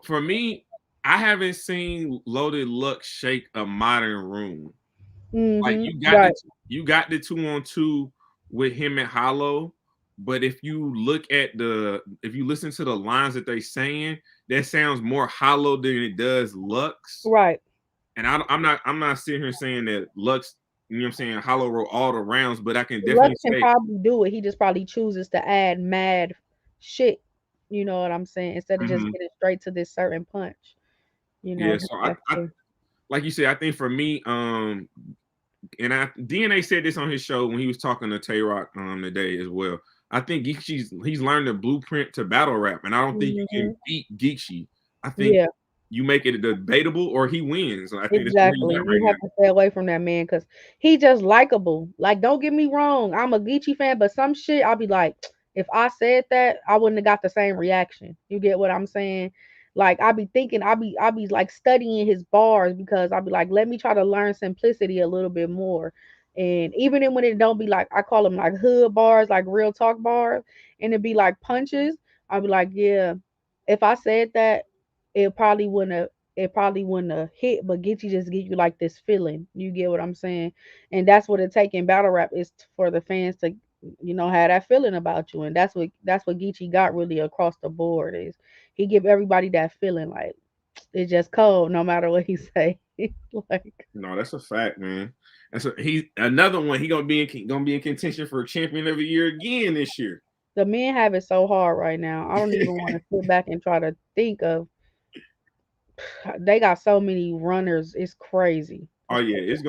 for me, I haven't seen Loaded Luck shake a modern room. Like Right. you got the 2-on-2 with him and Hollow, but if you listen to the lines that they saying, that sounds more Hollow than it does Lux. Right. And I'm not sitting here saying that Lux, you know what I'm saying, Hollow wrote all the rounds, but I can definitely Lux can say, probably do it. He just probably chooses to add mad shit. You know what I'm saying? Instead of just mhm, getting straight to this certain punch. You know, yeah. he So has I to. like you said, I think for me, and DNA said this on his show when he was talking to Tay Rock today as well. I think he's learned the blueprint to battle rap, and I don't think you Hmm. can beat Geechee. I think Yeah. you make it debatable or he wins. I think that's where he's Exactly. at right You now. have to stay away from that man because he just likable. Like, don't get me wrong, I'm a Geechee fan, but some shit I'll be like, if I said that, I wouldn't have got the same reaction. You get what I'm saying? Like, I be thinking, I be like studying his bars because I'll be like, let me try to learn simplicity a little bit more. And even when it don't be like, I call them like hood bars, like real talk bars, and it be like punches, I'll be like, yeah, if I said that, it probably wouldn't have hit, but get you just give you like this feeling. You get what I'm saying? And that's what it take in battle rap is for the fans to, have that feeling about you. And that's what Geechee got really across the board is he give everybody that feeling like it's just cold no matter what he say. Like No, that's a fact, man. That's he's another one. He gonna be in contention for champion of the year again this year. the men have it so hard right now. I don't even want to sit back and try to think of they got so many runners. It's crazy. Oh yeah, it's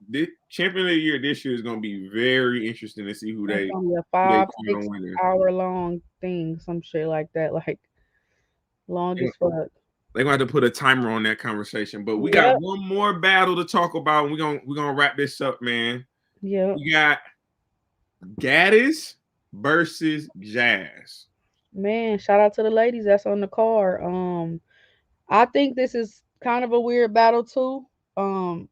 this champion of the year this year is gonna be very interesting to see It's gonna be a who they five, crown six winner. hour long thing, some shit like that. Like long as fuck. They're gonna have to put a timer on that conversation. But we got Yep. one more battle to talk about. And we're gonna wrap this up, man. Yep. We got Gaddis versus Jazz. Man, shout out to the ladies that's on the card. I think this is kind of a weird battle too. Um,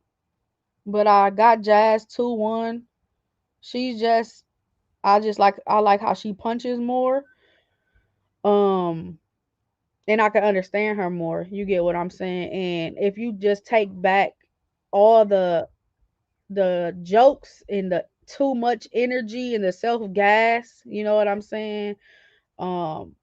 but I got Jazz 2-1. She's just I like how she punches more. Um, and I can understand her more. You get what I'm saying? And if you just take back all the jokes and the too much energy and the self gas, you know what I'm saying? Um,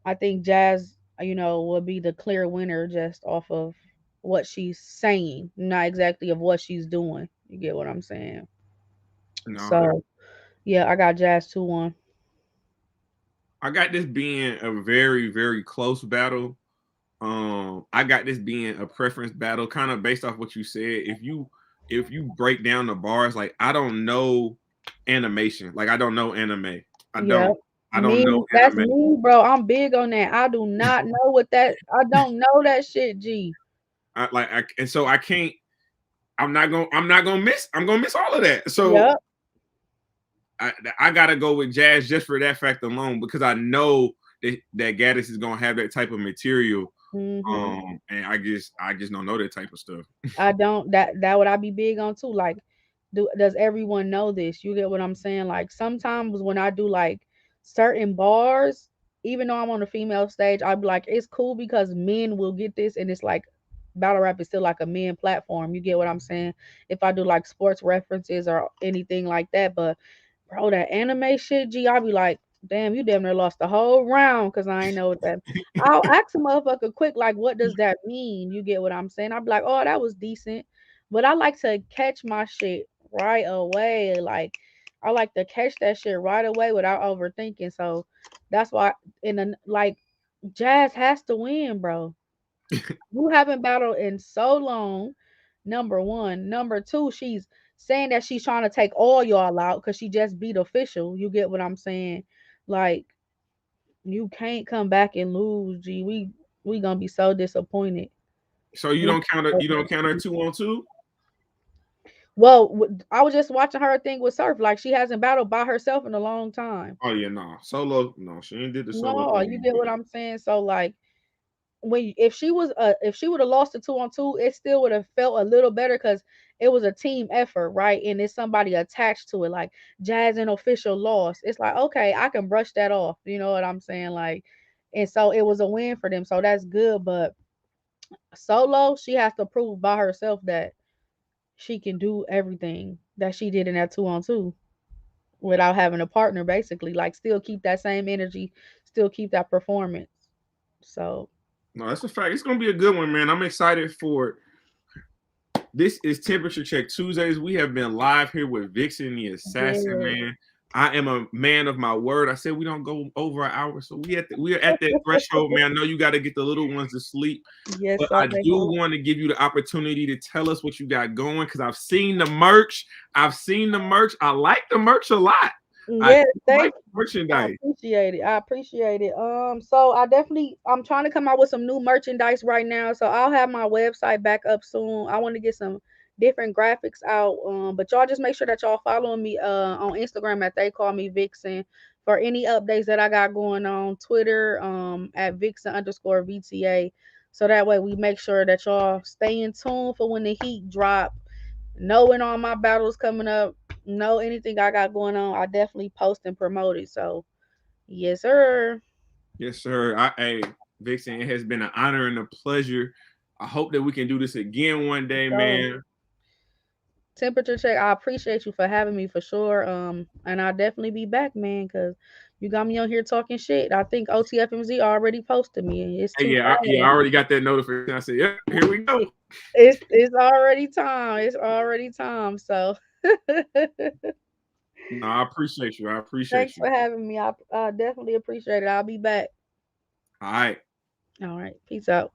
I think Jazz, will be the clear winner just off of what she's saying, not exactly of what she's doing. You get what I'm saying? No, So yeah, I got Jazz 2-1. I got this being a very, very close battle. I got this being a preference battle, kind of based off what you said. If you break down the bars, like I don't know animation, like I don't know anime. I Yeah. don't. I don't know That's anime. me, bro. I'm big on that. I do not know what that. I don't know that shit, G. And so I can't. I'm not gonna miss. I'm gonna miss all of that. So Yep. I gotta go with Jazz just for that fact alone because I know that Gaddis is gonna have that type of material. Hmm. And I just don't know that type of stuff. I don't. That would I be big on too. Like, does everyone know this? You get what I'm saying? Like sometimes when I do like certain bars, even though I'm on a female stage, I'd be like, it's cool because men will get this, and it's like battle rap is still like a men platform. You get what I'm saying? If I do like sports references or anything like that, but bro, that anime shit, G, I'll be like, damn, you damn near lost the whole round because I ain't know what that. I'll ask a motherfucker quick, like, what does that mean? You get what I'm saying? I'll be like, oh, that was decent. But I like to catch my shit right away. Like, I like to catch that shit right away without overthinking. So that's why, like, Jazz has to win, bro. You haven't battled in so long. Number one. Number two, she's saying that she's trying to take all y'all out because she just beat official. You get what I'm saying? Like, you can't come back and lose, G. We gonna be so disappointed. So you We don't count her. so You don't count her 2-on-2. Well, I was just watching her thing with Surf. Like she hasn't battled by herself in a long time. Oh yeah, no solo. No, she ain't did the solo No, you thing. get what I'm saying. So like, if she would have lost the 2-on-2, it still would have felt a little better because it was a team effort, right? And it's somebody attached to it, like Jazz and official loss. It's like okay, I can brush that off. You know what I'm saying? Like, and so it was a win for them. So that's good. But solo, she has to prove by herself that she can do everything that she did in that 2-on-2 without having a partner. Basically, like still keep that same energy, still keep that performance. So No, that's a fact. It's gonna be a good one, man. I'm excited for it. This is Temperature Check Tuesdays. We have been live here with Vixen, the assassin, yeah. man. I am a man of my word. I said we don't go over an hour, so we're at that threshold, man. I know you got to get the little ones to sleep, Yes, but sir. I do want to give you the opportunity to tell us what you got going because I've seen the merch. I like the merch a lot. I Yes, like thank the you. I merchandise. appreciate it. I appreciate it. So I'm trying to come out with some new merchandise right now. So I'll have my website back up soon. I want to get some different graphics out. But y'all just make sure that y'all following me on Instagram at they call me Vixen for any updates that I got going on. Twitter at Vixen_VTA. So that way we make sure that y'all stay in tune for when the heat drop. Knowing all my battles coming up, know anything I got going on, I definitely post and promote it. So, yes, sir. Yes, sir. Hey, Vixen, it has been an honor and a pleasure. I hope that we can do this again one day, So, man. temperature check. I appreciate you for having me for sure. And I'll definitely be back, man, because you got me on here talking shit. I think OTFMZ already posted me. It's Hey, too yeah, I fast. already got that notification. I said, "Yep, here we go." It's already time. It's already time. So, No, I appreciate you. I thanks appreciate you. for having me. I definitely appreciate it. I'll be back. All right. All right. Peace out.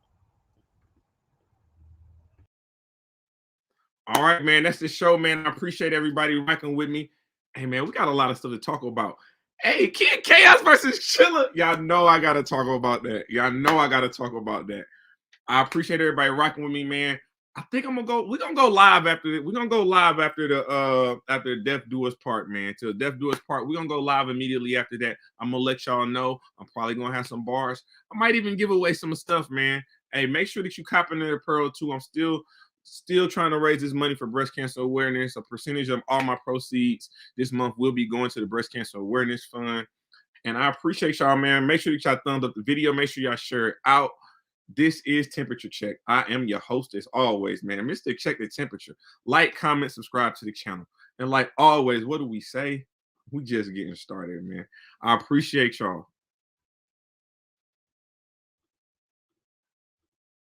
All right, man. That's the show, man. I appreciate everybody rocking with me. Hey, man, we got a lot of stuff to talk about. Hey, Kid Chaos versus Chilla. Y'all know I got to talk about that. Y'all know I got to talk about that. I appreciate everybody rocking with me, man. I think I'm gonna go. We're gonna go live after it. We're gonna go live after the Death Do Us part, man. To the Death Do Us part, we're gonna go live immediately after that. I'm gonna let y'all know. I'm probably gonna have some bars. I might even give away some stuff, man. Hey, make sure that you cop into the Pearl too. I'm still trying to raise this money for breast cancer awareness. A percentage of all my proceeds this month will be going to the breast cancer awareness fund. And I appreciate y'all, man. Make sure that y'all thumbs up the video. Make sure y'all share it out. This is Temperature Check. I am your host as always, man. Mr. Check the Temperature. Like, comment, subscribe to the channel. And like always, what do we say? We just getting started, man. I appreciate y'all.